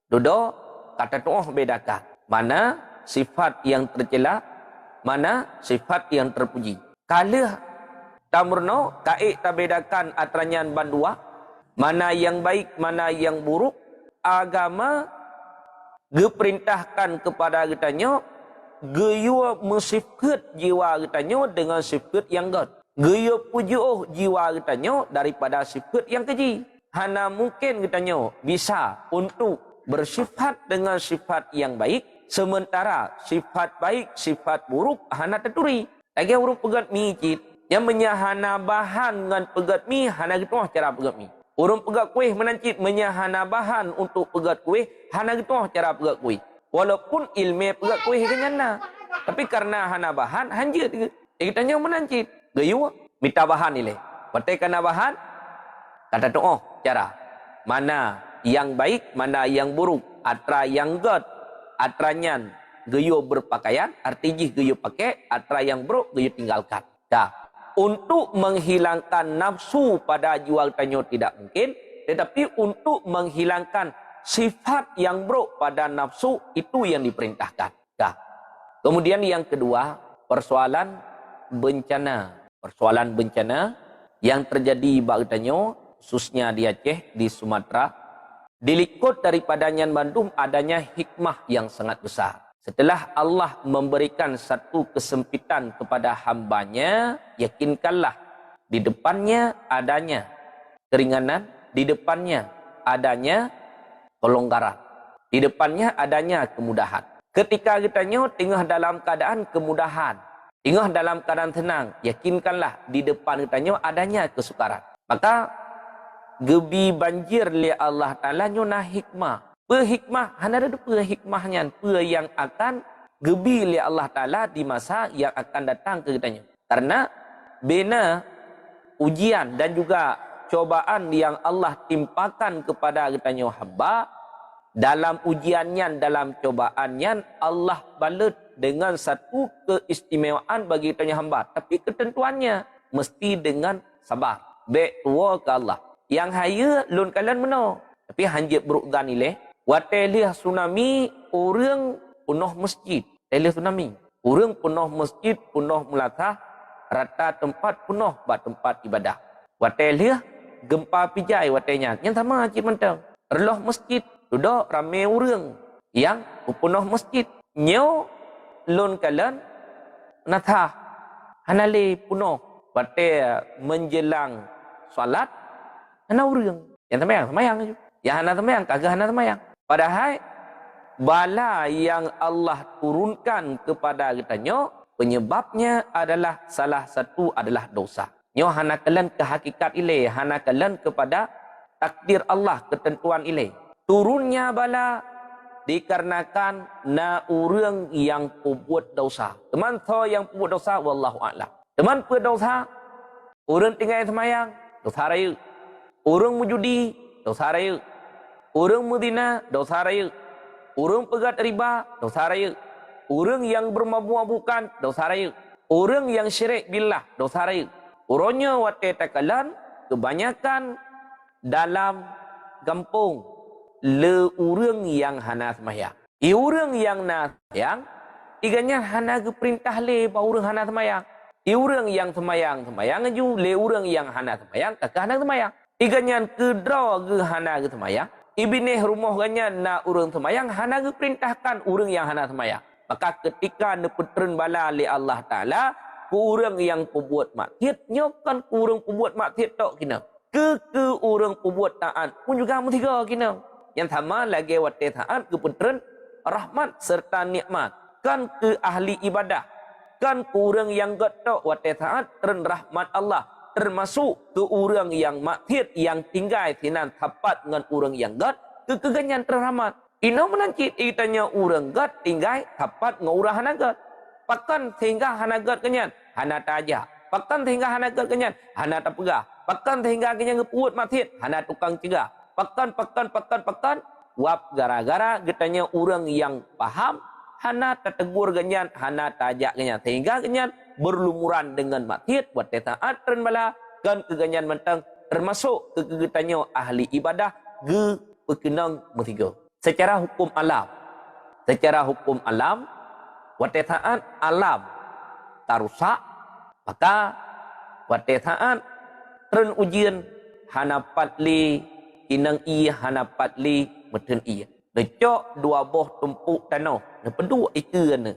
dodo, kata tuah bedakan. Mana sifat yang tercela, mana sifat yang terpuji. Kalih tamurno, kaik tak bedakan atranyan bandua, mana yang baik, mana yang buruk. Agama geperintahkan kepada kitanya gaya mensifat jiwa kitanya dengan sifat yang god. Gaya pujuh jiwa kitanya daripada sifat yang keji. Hana mungkin kitanya bisa untuk bersifat dengan sifat yang baik, sementara sifat baik, sifat buruk hana terturi. Lagi orang pegat mi cit, yang menyahana bahan dengan pegat mi hana gitu cara pegat mi. Orang pegat kuih menancit menyahana bahan untuk pegat kuih hana gitu cara pegat kuih. Walaupun ilmu pegat kuih kenyana, tapi karena hana bahan hanjir kitanya menancit. Gayu minta bahan ile. Pakai kana bahan kata doa cara mana yang baik, mana yang buruk, atra yang god, atranyan gayu berpakaian, artijih gayu pakai, atra yang buruk gayu tinggalkan. Dah. Untuk menghilangkan nafsu pada jiwa tanyo tidak mungkin, tetapi untuk menghilangkan sifat yang buruk pada nafsu itu yang diperintahkan. Dah. Kemudian yang kedua, persoalan bencana. Persoalan bencana yang terjadi bagi tanyo, khususnya di Aceh, di Sumatera, Dilikut daripadanya bandum adanya hikmah yang sangat besar. Setelah Allah memberikan satu kesempitan kepada hambanya, yakinkanlah di depannya adanya keringanan, di depannya adanya kelonggaran, di depannya adanya kemudahan. Ketika kita tengah dalam keadaan kemudahan, tengah dalam keadaan tenang, yakinkanlah di depan kita adanya kesukaran. Maka gebi banjir li Allah Ta'ala nyona hikmah. Hikmah, hanya ada hikmahnya, yang akan gebi li Allah Ta'ala di masa yang akan datang ke kita. Karena bina ujian dan juga cobaan yang Allah timpakan kepada kita hamba, dalam ujiannya, dalam cobaannya, Allah balut dengan satu keistimewaan bagi kita hamba. Tapi ketentuannya mesti dengan sabar. Be'wa ke Allah. Yang haya lun kalian menang. Tapi hanjit berukgan ilih. Watelih tsunami orang penuh masjid. Telih tsunami. Orang penuh masjid, penuh melatah, rata tempat penuh buat tempat ibadah. Watelih gempa pijai watenya. Yang sama cik mentang. Reloh masjid. Duduk ramai orang yang penuh masjid. Nyo lun kalian natah. Hanali penuh. Watel menjelang salat. Hana orang. Yang semayang je. Yang hana semayang, kagak hana semayang. Padahal bala yang Allah turunkan kepada kita penyebabnya adalah salah satu adalah dosa. Nyo hana kalian ke hakikat ile, hana kalian kepada takdir Allah, ketentuan ile. Turunnya bala dikarenakan na orang yang perbuat dosa. Teman tho yang perbuat dosa, wallahu a'lam. Teman berdosa, orang tinggal semayang, dosa raya. Orang menjudi, dosa raya. Orang mendina, dosa raya. Orang pegat riba, dosa raya. Orang yang bermabuk-mabukan, dosa raya. Orang yang syirik billah, dosa raya. Orangnya wate takalan, kebanyakan dalam kampung, le orang yang hana semayang. Orang yang na semayang, iganya hana ke perintah le, bahawa orang hana semayang. Orang yang semayang ju, le orang yang hana semayang, kakak hana semayang. Iganya ke draw ke hana ke semayang. Ibineh rumah ganyan na orang semayang, hana ke perintahkan orang yang hana semayang. Maka ketika nepetren bala li Allah Ta'ala, ku orang yang perbuat maksiat, nyokan ku orang perbuat maksiat tak kena. Ke orang perbuat taat pun juga mestiga kena. Yang sama lagi wate taat ke petren rahmat serta nikmat. Kan ke ahli ibadah. Kan ku orang yang getok wate taat tren rahmat Allah. Termasuk ke orang yang maksiat yang tinggal sinan tapat dengan orang yang gat ke keganyan terhormat. Ino menancit itanya orang gat tinggal tapat dengan orang hanagat. Pakan sehingga hanagat kenyan hana tajak. Pakan sehingga hanagat kenyan hana tapegah. Pakan sehingga kenyan ngepuut maksiat hana tukang cegah. Pakan wap gara-gara getanya orang yang paham hana tetegur kenyan hana tajak kenyan sehingga kenyan berlumuran dengan maksiat buat taat dan bala kan keganyan mentang termasuk kegetannya ahli ibadah ge berkenang metiga secara hukum alam buat taat alam tarusak maka buat taat tren ujian hana patli kinang iya hana patli meten iya decok dua boh tumpuk tanah nepeduk ikan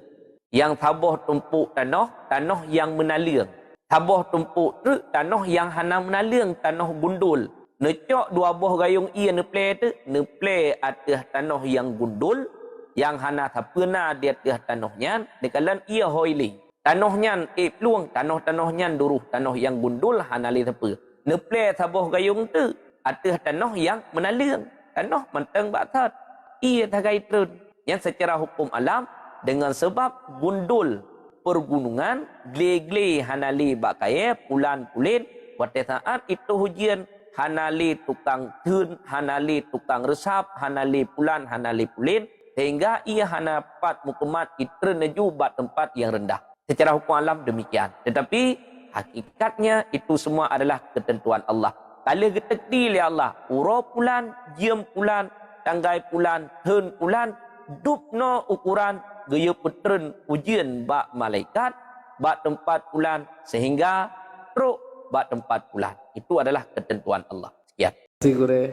yang tabah tumpuk tanah yang menaling. Tabah tumpuk tu tanah yang hana menaling, tanah gundul. Necok dua buah gayung ia neple tu, neple atas tanah yang gundul, yang hana tapena di atas tanahnya, dekalan ia hoili. Tanahnya peluang, tanah-tanahnya duruh, tanah yang gundul hana li tepe. Neple tabah gayung tu atas tanah yang menaling, tanah menteng batat. Ia tagai trun. Yang secara hukum alam dengan sebab gundul pergunungan, gle-gle hanali bakaya, pulan pulin, wate saat itu hujian, hanali tukang tun, hanali tukang resap, hanali pulan, hanali pulin, sehingga ia hanapat mukemat itra neju bat tempat yang rendah. Secara hukum alam demikian. Tetapi hakikatnya itu semua adalah ketentuan Allah. Kalau ketekdi oleh Allah, uro pulan, jiem pulan, tanggai pulan, tun pulan, dupno ukuran, gaya petren ujian bak malaikat, bak tempat pulan, sehingga teruk bak tempat pulan. Itu adalah ketentuan Allah. Sekian. Terima kasih, Gure.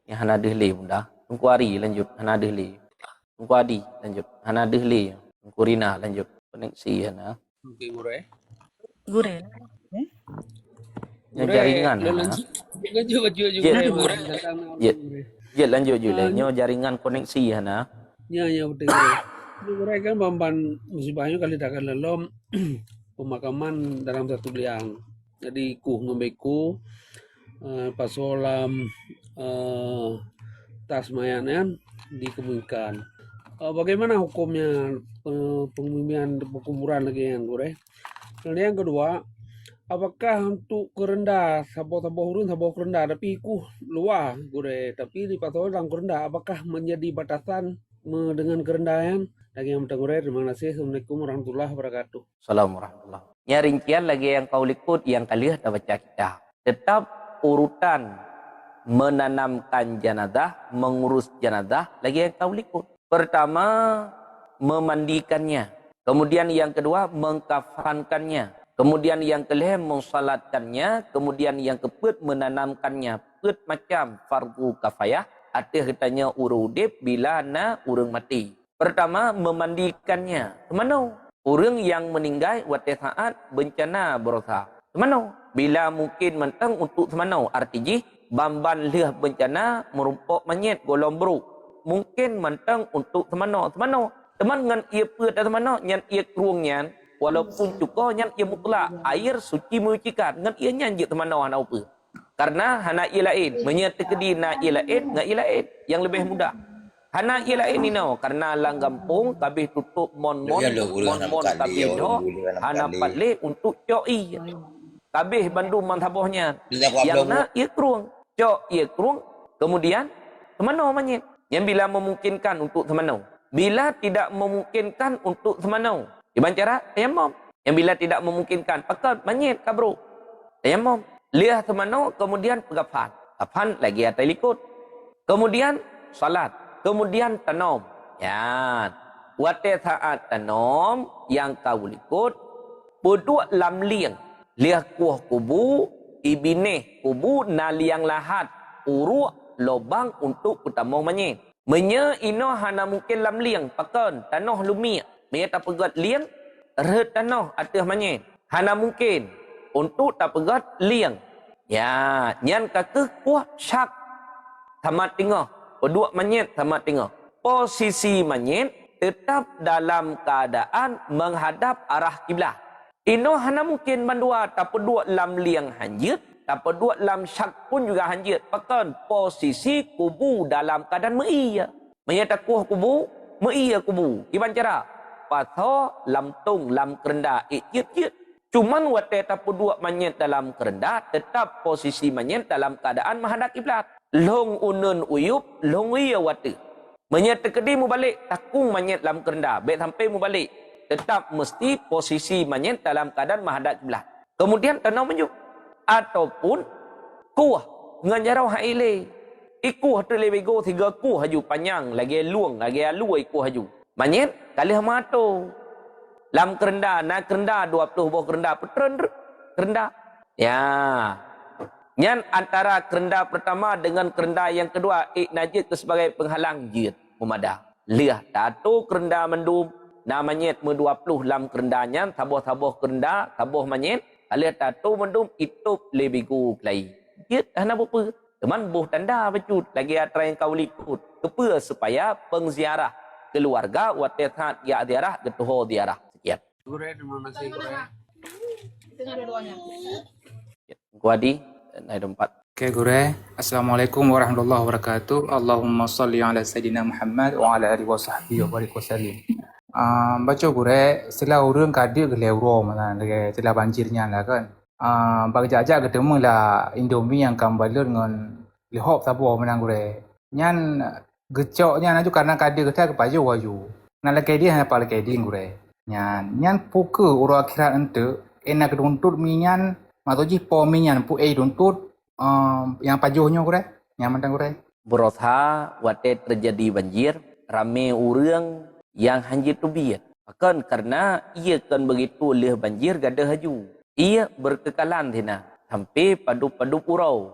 Yang Hana Dehli bunda. Tunggu Ari lanjut. Hana Dehli. Tunggu Adi lanjut. Hana Dehli. Tunggu Rina lanjut. Koneksi Hana. Okey, Gure. Gure. Yang jaringan Hana. Lanjut juga Je. Gure. Je lanjut je lah. Nyo jaringan koneksi Hana. Ya, betul Gure. Gure kan bamban musibahnya kali tak akan lelom pemakaman dalam satu liang. Jadi ngembeku pasolam tas mayanan dikebumikan. Bagaimana hukumnya pembumian pekuburan lagi yang Gure? Dan yang kedua, apakah untuk kerendah saboh-saboh urun saboh kerendah tapi iku luar Gure tapi di pasolam kerendah apakah menjadi batasan dengan kerendahan? Lagi yang Gure, terima kasih. Assalamualaikum warahmatullahi wabarakatuh. Assalamualaikum warahmatullahi wabarakatuh. Yang rincian lagi yang kau likut yang kalian dah baca kita. Tetap urutan menanamkan jenazah, mengurus jenazah lagi yang kau likut. Pertama, memandikannya. Kemudian yang kedua, mengkafankannya. Kemudian yang kelima, mensalatkannya. Kemudian yang keempat, menanamkannya. Pet macam fardu kafayah. Artinya katanya urudip bila na urang mati. Pertama, memandikannya. Kemana? Orang yang meninggal waktu saat bencana berosa. Kemana? Bila mungkin mentang untuk kemana? Artinya, bamban leh bencana merumpok manyet golong beruk. Mungkin mentang untuk kemana? Kemana? Teman dengan ia pet atau mana? Yang ia keruangnya. Walaupun cukup yang ia mutlak. Air suci menyucikan. Dengan ia nyanjik kemana? Hana apa? Karena hana ia lain. Menyatakan na ia lain. Dengan ia lain. Yang lebih mudah. Hana ia lain ni no. Karena lang gampung. Kabih tutup mon-mon. Mon-mon kabih do. Hana patlik untuk co'i. Kabih bandung mantabohnya. Yang nak ia keruang. Cok ia keruang. Kemudian. Kemana manyet? Yang bila memungkinkan untuk kemana? Bila tidak memungkinkan untuk kemana? Iban cara tayamum. Yang bila tidak memungkinkan. Pakai manyet kabro. Tayamum. Lihat kemana? Kemudian pegafan. Kafan lagi atas likut. Kemudian salat. Kemudian tanam. Ya. Waktu saat tanam yang kau likut. Berdua lam liang. Lihat kuah kubu. Ibineh kubu na liang lahat. Uruk lobang untuk utama manyet. Menya ino hana mungkin lam liang. Pakan tanah lumi. Mereka tak pegat liang. Red tanah atas manyet. Hana mungkin. Untuk tak pegat liang. Ya. Nyan kata kuah syak. Tamat tengah. Berdua manyet tamat tengah. Posisi manyet tetap dalam keadaan menghadap arah kiblat. Ino hana mungkin bandua. Tak pedua lam liang hanjit. Tak pedua lam syak pun juga hanjit. Pakan posisi kubu dalam keadaan me'iya. Menyata kuah kubu, me'iya kubu. Gimana cara? Pasal lam tung, lam kerendah. Ikit-ikit. Cuman waktu tak pedua manyet dalam kerendah. Tetap posisi manyet dalam keadaan menghadap kiblat. Long unun uyup, long iya waktu. Menyata kedi mu balik. Takung manyet dalam kerendah. Baik sampai mu balik. Tetap mesti posisi manyet dalam keadaan menghadap kiblat. Kemudian tanam menjuk. Ataupun kuah dengan jarau haile ikuh tu lebih go 3 kuh haju panjang lagi luang lagi alu ikuh haju manyet kali mato lam kerendah na kerendah 20 buah kerendah petren kerendah ya nyan antara kerendah pertama dengan kerendah yang kedua najis ke sebagai penghalang jid memadah liah tatu kerendah mendum namanya 20 lam kerendahnya tabuh-tabuh kerendah tabuh manyet aliat tatu mendum itu lebih gu klai. Jit hana apa? Teman buh tanda bacut lagi atra yang kau likut. Kepa supaya pengziarah keluarga watethat ya ziarah getuho ziarah. Sekian. Gure, terima kasih Gure. Dengar dua-duanya. Gua di naik tempat. Oke Gure, Assalamualaikum warahmatullahi wabarakatuh. Allahumma salli ala Sayyidina Muhammad wa ala alihi wa sahbihi wa barik wasallim. Baca Gure, setelah orang kadir ke lewro mana, setelah banjirnya lah kan. Bagi jajak ketemu lah Indomie yang kembali dengan lihop sabu mana Gure. Nyan gecoknya naju karena kadir kita kepada waju. Nak lagi dia apa lagi dia Gure. Nyan puke orang akhirat ente, enak keduntut minyan, matoji po minyan pu duntut yang pajuhnya Gure. Yang mana Gure? Berotha waktu terjadi banjir, rame orang yang hanjit tu biat. Akan karena ia kan begitu leh banjir gada haju. Ia berkekalan tina. Sampai padu-padu purau.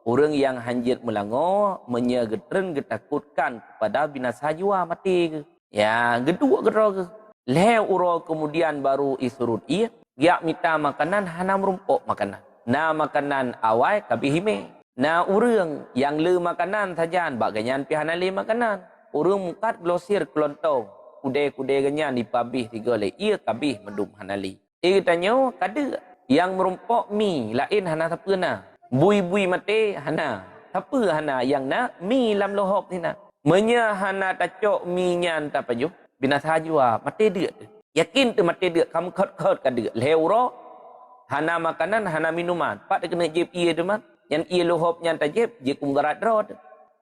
Orang yang hanjit melango menyegetren getakutkan kepada binasa jiwa mati ke. Ya, geduk gedro ke. Leh uro kemudian baru isurut ia. Giak minta makanan hana merumpok makanan. Na makanan awai kabi hime. Na urang yang le makanan sajan bak ganyan pihana le makanan. Urang mukat glosir kelontong. Kude-kude ganyan dipabih tiga le. Ia kabih mendum hanali. Ia tanya kada yang merumpok mi lain hana siapa na. Bui-bui mati hana. Siapa hana yang na mi lam lohop ni na. Menya hana tacok mi nyan tapajuh. Binasa jua mati dia. Yakin tu mati dia kamu khot-khot ka dia. Leuro hana makanan hana minuman. Pak dia kena jeb ia tu man. Yang ia lohop nyan tajeb je kumgarat rod.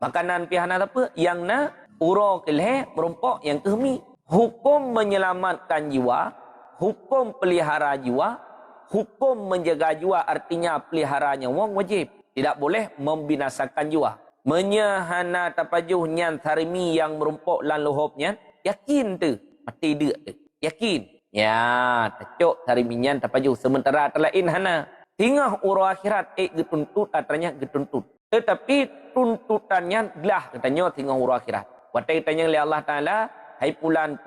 Makanan pi hana apa? Yang na uro keleh merumpok yang kehmi. Hukum menyelamatkan jiwa, hukum pelihara jiwa, hukum menjaga jiwa artinya peliharanya wong wajib. Tidak boleh membinasakan jiwa. Menyahana tapajuh nyan tharimi yang merumpok lan lohop nyan. Yakin tu mati dia tu. Yakin. Ya, tacok tharimi nyan tapajuh sementara terlain hana. Tingah uro akhirat getuntut katanya getuntut. Tetapi tuntutannya gelah katanya tingah uro akhirat. Watai tanya oleh Allah Taala, hai pulan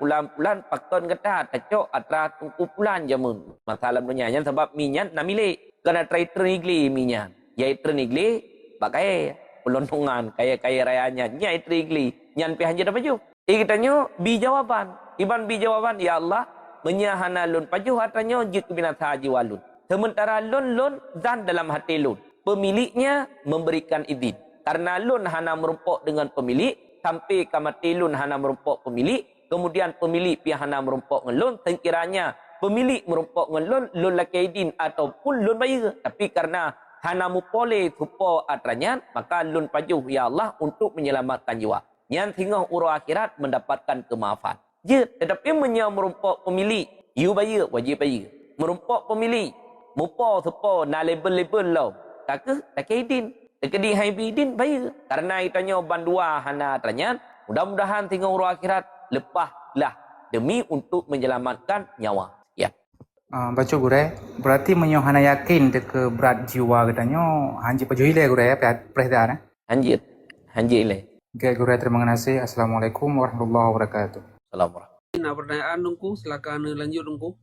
pakon kata tacok atra tungku pulan jamun. Masalah dunia nyan sebab minyan na milik. Kena try ternigli minyan. Yai ternigli pakai pelontongan kaya-kaya rayanya. Nyai ternigli nyan pi hanja tapajuh. Katanya bi jawaban. Iban bi jawaban ya Allah menyahana lun pajuh hatanya jik binasa jiwa lun. Sementara lun zan dalam hati lun. Pemiliknya memberikan izin. Karena lun hana merumpok dengan pemilik sampai kamati lun hana merumpok pemilik. Kemudian pemilik pi hana merumpok dengan lun. Sekiranya pemilik merumpok dengan lun laki izin ataupun lun bayar. Tapi karena hana mupole supo atranya maka lun pajuh ya Allah untuk menyelamatkan jiwa. Yang tinggal uro akhirat mendapatkan kemaafan. Je, tetapi merumpok pemilik, you bayar, wajib bayar. Merumpok pemilik, mupo supo na label-label lo. Tak idin. Tekedi hai bidin bayar. Karena itanya bandua hana tanya, mudah-mudahan tinggal uro akhirat lepaslah demi untuk menyelamatkan nyawa. Ya. Baca gure, berarti menyohana yakin ke berat jiwa katanya hanji pajuhile gure ya perhatian. Hanjit le. Oke, guru terima kasih. Assalamualaikum warahmatullahi wabarakatuh. Assalamualaikum. Nah, pertanyaan dongku, silakan lanjut dongku.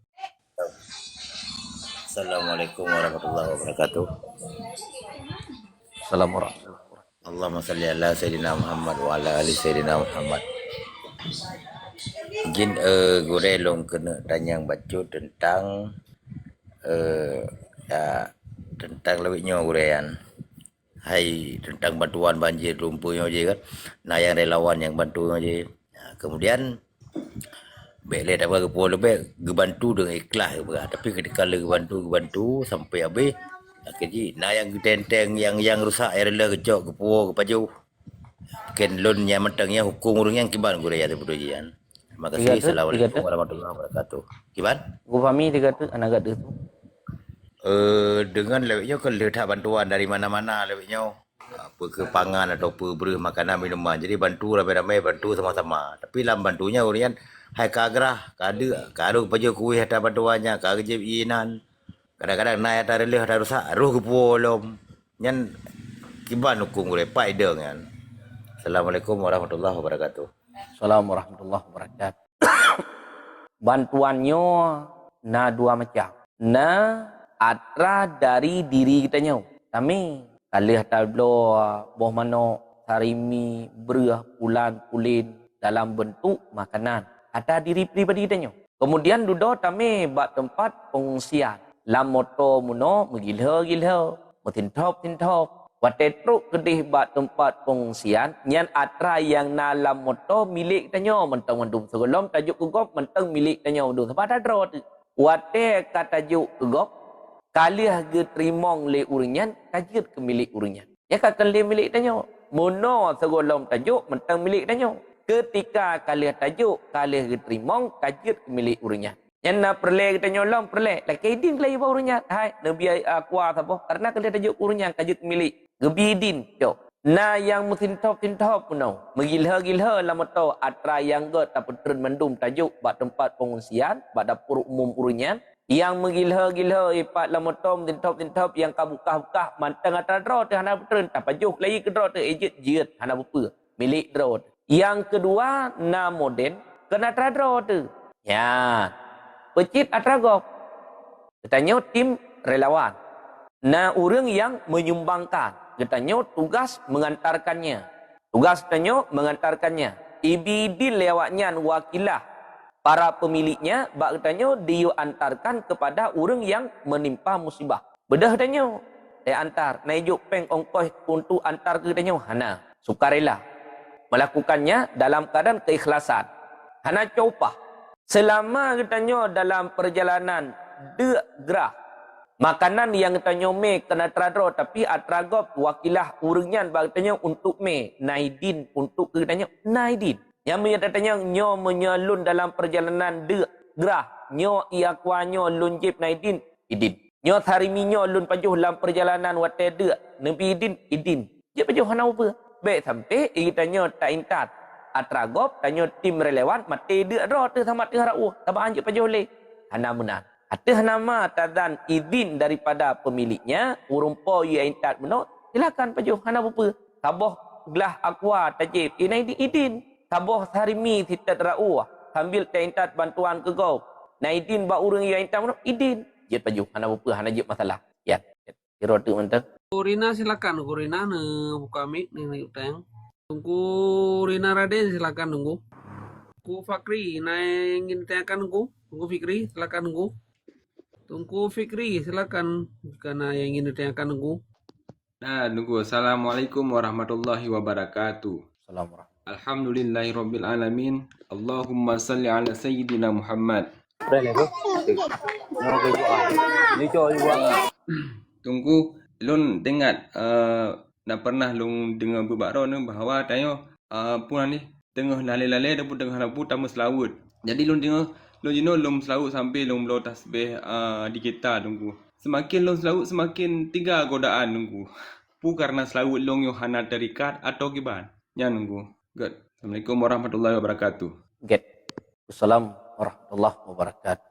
Assalamualaikum warahmatullahi wabarakatuh. Assalamualaikum. Allahumma salli ala Sayyidina Muhammad wa ala ali Sayyidina Muhammad. Mungkin gure long kena tanya baca tentang tentang lebihnya gurean. Hai tentang bantuan banjir lumpuhnya je kan. Nah yang relawan yang bantu je. Kemudian Bek tak berapa pun lebih gebantu dengan ikhlas berat. Tapi ketika gebantu sampai habis akhirnya nah yang tenteng yang rusak air rela kecok kepuo kepaju. Mungkin lun yang mentangnya hukum urung yang kiban gure ya terpujian. Terima kasih. Assalamualaikum warahmatullahi wabarakatuh. Kiban? Gua pahami dia kata anak gak tu. Dengan lewatnya ke letak bantuan dari mana-mana lewatnya. Apa ke pangan atau apa beruh makanan minuman. Jadi bantu ramai-ramai bantu sama-sama. Tapi dalam bantunya urian hai kagrah kada pajo kuih hata bantuannya kaje inan. Kadang-kadang naik atas relih ada rusak roh ke polom. Nyan kiban hukum gure paida kan. Assalamualaikum warahmatullahi wabarakatuh. Assalamualaikum warahmatullahi wabarakatuh. Bantuannya na dua macam. Na atra dari diri kita nyo. Kami kalih tablo boh mano sarimi beruh pulan pulin dalam bentuk makanan. Ada diri pribadi kita nyo. Kemudian duduk kami bak tempat pengungsian. Lam moto muno megilha-gilha, metintop-tintop. Watetruk kedih bak tempat pengungsian. Nyan atra yang na lam moto milik kita nyo. Mentang mendum segolom tajuk kegop mentang milik kita nyo. Sebab ada drot. Wate katajuk kegop. Kalih ge terimong le urinyan, kajit ke milik urinyan. Ya kakan le milik tanyo. Mono segolong tajuk, mentang milik tanyo. Ketika kalih tajuk, kalih ge terimong, kajit ke milik urinyan. Yang nak perlek tanyo long, perlek. Laki idin kelai bau urinyan. Hai, nabi kuah apa? Karena kalih tajuk urinyan, kajit ke milik. Gebidin, yo. Na yang musintop-tintop puno. Megilha-gilha lama tau atra yang ge tak petren mendum tajuk bak tempat pengungsian, bak dapur umum urinyan. Yang menggila-gila ipat lamotom tintop yang kabukah-bukah mantang atas draw tu hana betul tak pajuh lagi ke draw tu ejit hana bepa milik draw tu. Yang kedua na moden kena atas draw tu. Ya. Pecit atragop. Katanya tim relawan. Na orang yang menyumbangkan. Katanya tugas mengantarkannya. Tugas katanya mengantarkannya. Ibidin lewatnya wakilah para pemiliknya, bak katanya dia antarkan kepada orang yang menimpa musibah. Bedah katanya, dia antar, naik peng ongkos untuk antar ke katanya, hana, sukarela. Melakukannya dalam keadaan keikhlasan. Hana copah. Selama katanya dalam perjalanan gerah, makanan yang katanya me kena teradro, tapi atragop wakilah orangnya bak katanya untuk me, naidin untuk katanya, naidin. Yang menyatakannya nyo menyalun dalam perjalanan gerah. Nyo iakuanyo lun jib naidin, idin. Nyo tariminyo lun pajuh dalam perjalanan wate nebi idin. Dia pajuh hana apa? Baik sampai itanyo tak intat. Atragop tanyo tim relevan mati ro tu sama tu harau. Tabah anjuk pajuh le. Hana menan. Atah nama tadan idin daripada pemiliknya, urumpo ia intat meno, silakan pajuh hana apa? Tabah gelah aqua tajib ini idin. Taboh harimi titat ra'u sambil teintat bantuan ke kau. Naidin ba urang yang intam idin. Dia pajuh hana apa hana jep masalah. Ya. Kira tu mantap. Rina silakan Rina ne buka mic ni tang. Tunggu Rina Raden silakan tunggu. Tunggu Fakri ingin tanyakan tunggu. Tunggu Fikri silakan tunggu. Tunggu Fikri silakan karena yang ingin ditanyakan tunggu. Nah, tunggu. Assalamualaikum warahmatullahi wabarakatuh. Assalamualaikum. Alhamdulillahirabbil alamin. Allahumma salli ala sayyidina Muhammad. Tunggu lun dengar nak pernah lun dengar berbaro ni bahawa tanya pun ni tengah lale-lale dan pun tengah lampu tamu selawut. Jadi lun dengar lun jino lun selawut sampai lun blow tasbih di kita tunggu. Semakin lun selawut semakin tiga godaan tunggu. Pu karena selawut lun Yohana terikat atau kiban. Ya nunggu. Good. Assalamualaikum warahmatullahi wabarakatuh. Get. Assalamualaikum warahmatullahi wabarakatuh.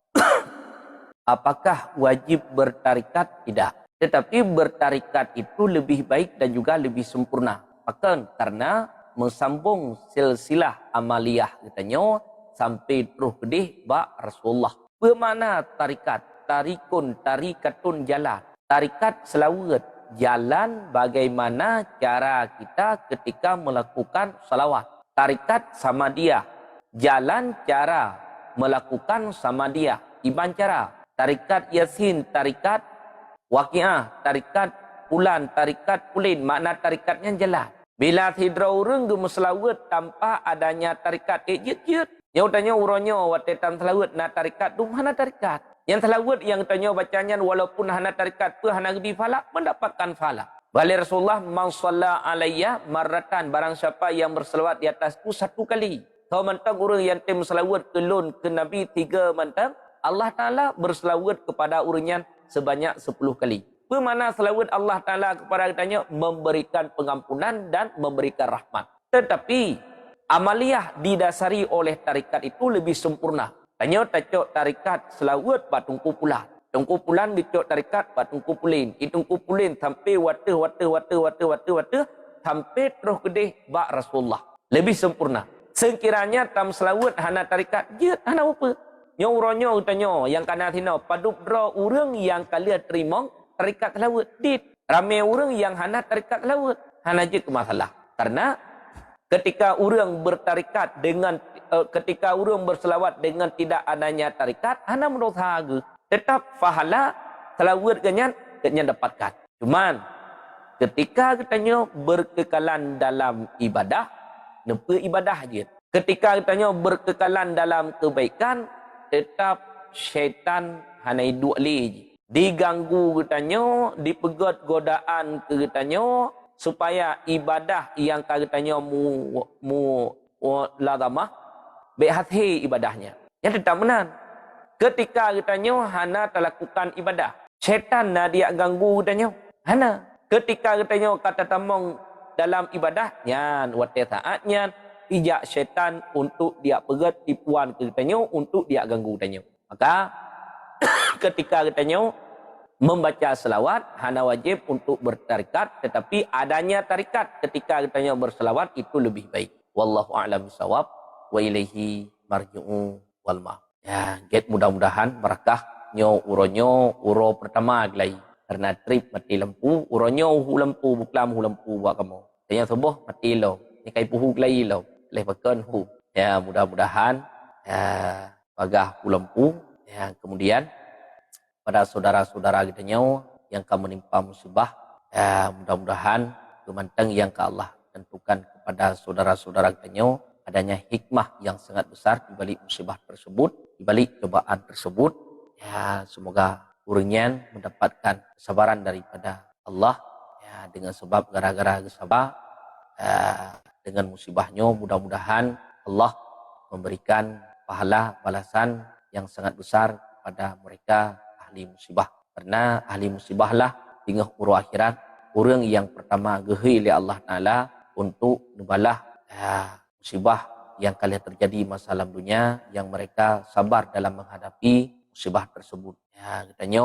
Apakah wajib bertarikat? Tidak. Tetapi bertarikat itu lebih baik dan juga lebih sempurna. Bahkan karena mensambung silsilah amaliyah katanya sampai terus gedih bak Rasulullah. Bermakna tarikat? Tarikatun jalan. Tarikat selawat. Jalan bagaimana cara kita ketika melakukan salawat. Tarikat sama dia. Jalan cara melakukan sama dia. Iban cara. Tarikat Yasin, tarikat Waqiah, tarikat Pulan, tarikat Pulin. Makna tarikatnya jalan. Bila hidra orang ke selawat tanpa adanya tarikat. Jut. Yang tanya uronyo watetan selawat na tarikat tu mana tarikat? Yang selawat yang tanya bacanya walaupun hana tarikat tu hana gedi falak mendapatkan falak. Bali Rasulullah man shalla alayya marratan, barang siapa yang berselawat di atasku satu kali. Kau mentang orang yang tem selawat ke lun ke Nabi 3 mentang, Allah Taala berselawat kepada orangnya sebanyak 10 kali. Bermakna selawat Allah Taala kepada katanya memberikan pengampunan dan memberikan rahmat. Tetapi amaliyah didasari oleh tarikat itu lebih sempurna. Tanya tacok tarikat selawat batungku pulan. Tungku pulan dicok tarikat batungku pulin. Itungku pulin sampai wata sampai terus gedeh bak Rasulullah. Lebih sempurna. Sekiranya tam selawat hana tarikat, jut hana apa. Nyoronyo tanya yang kana tina paduk dra urang yang kalian terima tarikat selawat dit. Ramai orang yang hana tarikat selawat. Hana je ke masalah. Karena ketika orang bertarikat dengan ketika orang berselawat dengan tidak adanya tarikat, hana mendosa. Tetap fahala selawat kenyan dapatkan. Cuman ketika katanya berkekalan dalam ibadah, nepa ibadah je. Ketika katanya berkekalan dalam kebaikan, tetap syaitan hana hidup lagi. Diganggu katanya, dipegat godaan katanya, supaya ibadah yang katanya mu lazamah behathi ibadahnya. Yang tetap menan. Ketika katanya hana terlakukan ibadah, syaitan nak dia ganggu katanya. Hana. Ketika katanya kata tamong dalam ibadah, nyan wate saatnya pijak syaitan untuk dia pegat tipuan katanya untuk dia ganggu katanya. Maka ketika katanya membaca selawat hana wajib untuk bertarikat, tetapi adanya tarikat ketika katanya berselawat itu lebih baik. Wallahu a'lam bishawab wa ilaihi marji'u wal ma'ab. Ya, get mudah-mudahan barakah nyo uro pertama gelai. Karena trip mati lampu, uronyo hu lampu buklam hu lampu buat kamu. Tanya subuh mati lo. Ni kai puhu gelai lo. Leh bakon hu. Ya, mudah-mudahan ya bagah hu lampu. Ya, kemudian pada saudara-saudara kita yang kamu menimpa musibah, ya, mudah-mudahan kemantang yang ke Allah tentukan kepada saudara-saudara kita adanya hikmah yang sangat besar di balik musibah tersebut, di balik cobaan tersebut. Ya, semoga urunyan mendapatkan kesabaran daripada Allah, ya, dengan sebab gara-gara sabar dengan musibahnya, mudah-mudahan Allah memberikan pahala balasan yang sangat besar kepada mereka ahli musibah. Karena ahli musibahlah tinggal uruh akhirat, orang yang pertama gehi oleh Allah Ta'ala untuk nubalah musibah yang kali terjadi masa alam dunia, yang mereka sabar dalam menghadapi musibah tersebut. Ya, katanya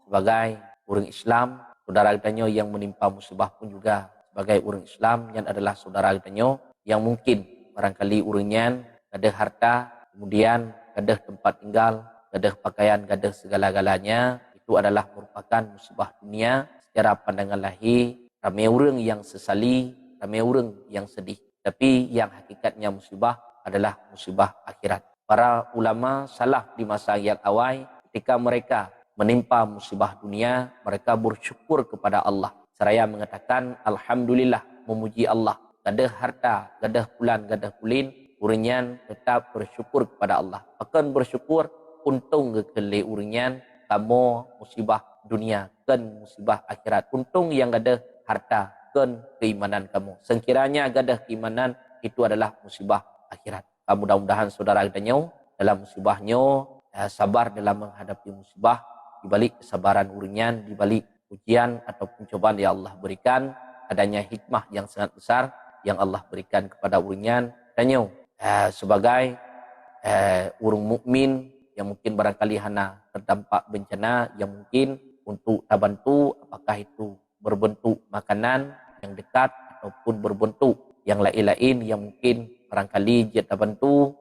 sebagai orang Islam, saudara katanya yang menimpa musibah pun juga sebagai orang Islam yang adalah saudara katanya yang mungkin barangkali orangnya ada harta, kemudian ada tempat tinggal, gadah pakaian, gadah segala-galanya, itu adalah merupakan musibah dunia. Secara pandangan lahir, ramai orang yang sesali, ramai orang yang sedih. Tapi yang hakikatnya musibah adalah musibah akhirat. Para ulama salaf di masa yang awal, ketika mereka menimpa musibah dunia, mereka bersyukur kepada Allah. Seraya mengatakan, Alhamdulillah, memuji Allah. Gadah harta, gadah pulan, gadah pulin, urinyan tetap bersyukur kepada Allah. Akan bersyukur, untung kekele urinyan kamu musibah dunia kan musibah akhirat. Untung yang ada harta kan keimanan kamu. Sekiranya ada keimanan itu adalah musibah akhirat. Mudah-mudahan saudara kita dalam musibahnya sabar dalam menghadapi musibah, di balik kesabaran urinyan, di balik ujian atau pencobaan yang Allah berikan, adanya hikmah yang sangat besar yang Allah berikan kepada urinyan. Tanya sebagai orang mukmin yang mungkin barangkali hana terdampak bencana, yang mungkin untuk bantu, apakah itu berbentuk makanan yang dekat ataupun berbentuk yang lain-lain yang mungkin barangkali kita bantu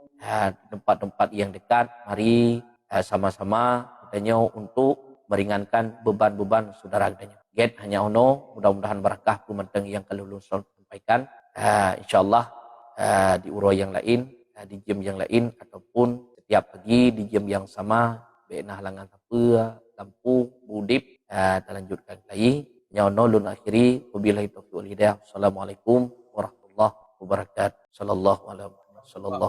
tempat-tempat yang dekat. Mari sama-sama katanya untuk meringankan beban-beban saudara katanya. Get hanya ono, mudah-mudahan barakah kumanteng yang kalau sampaikan. InsyaAllah di urau yang lain, di jam yang lain ataupun setiap pagi di jam yang sama, benah halangan apa, lampu, budip, terlanjutkan lagi. Nyawa lun akhiri, wabillahi taufiq wal hidayah. Assalamualaikum warahmatullahi wabarakatuh. Sallallahu alaihi wasallam.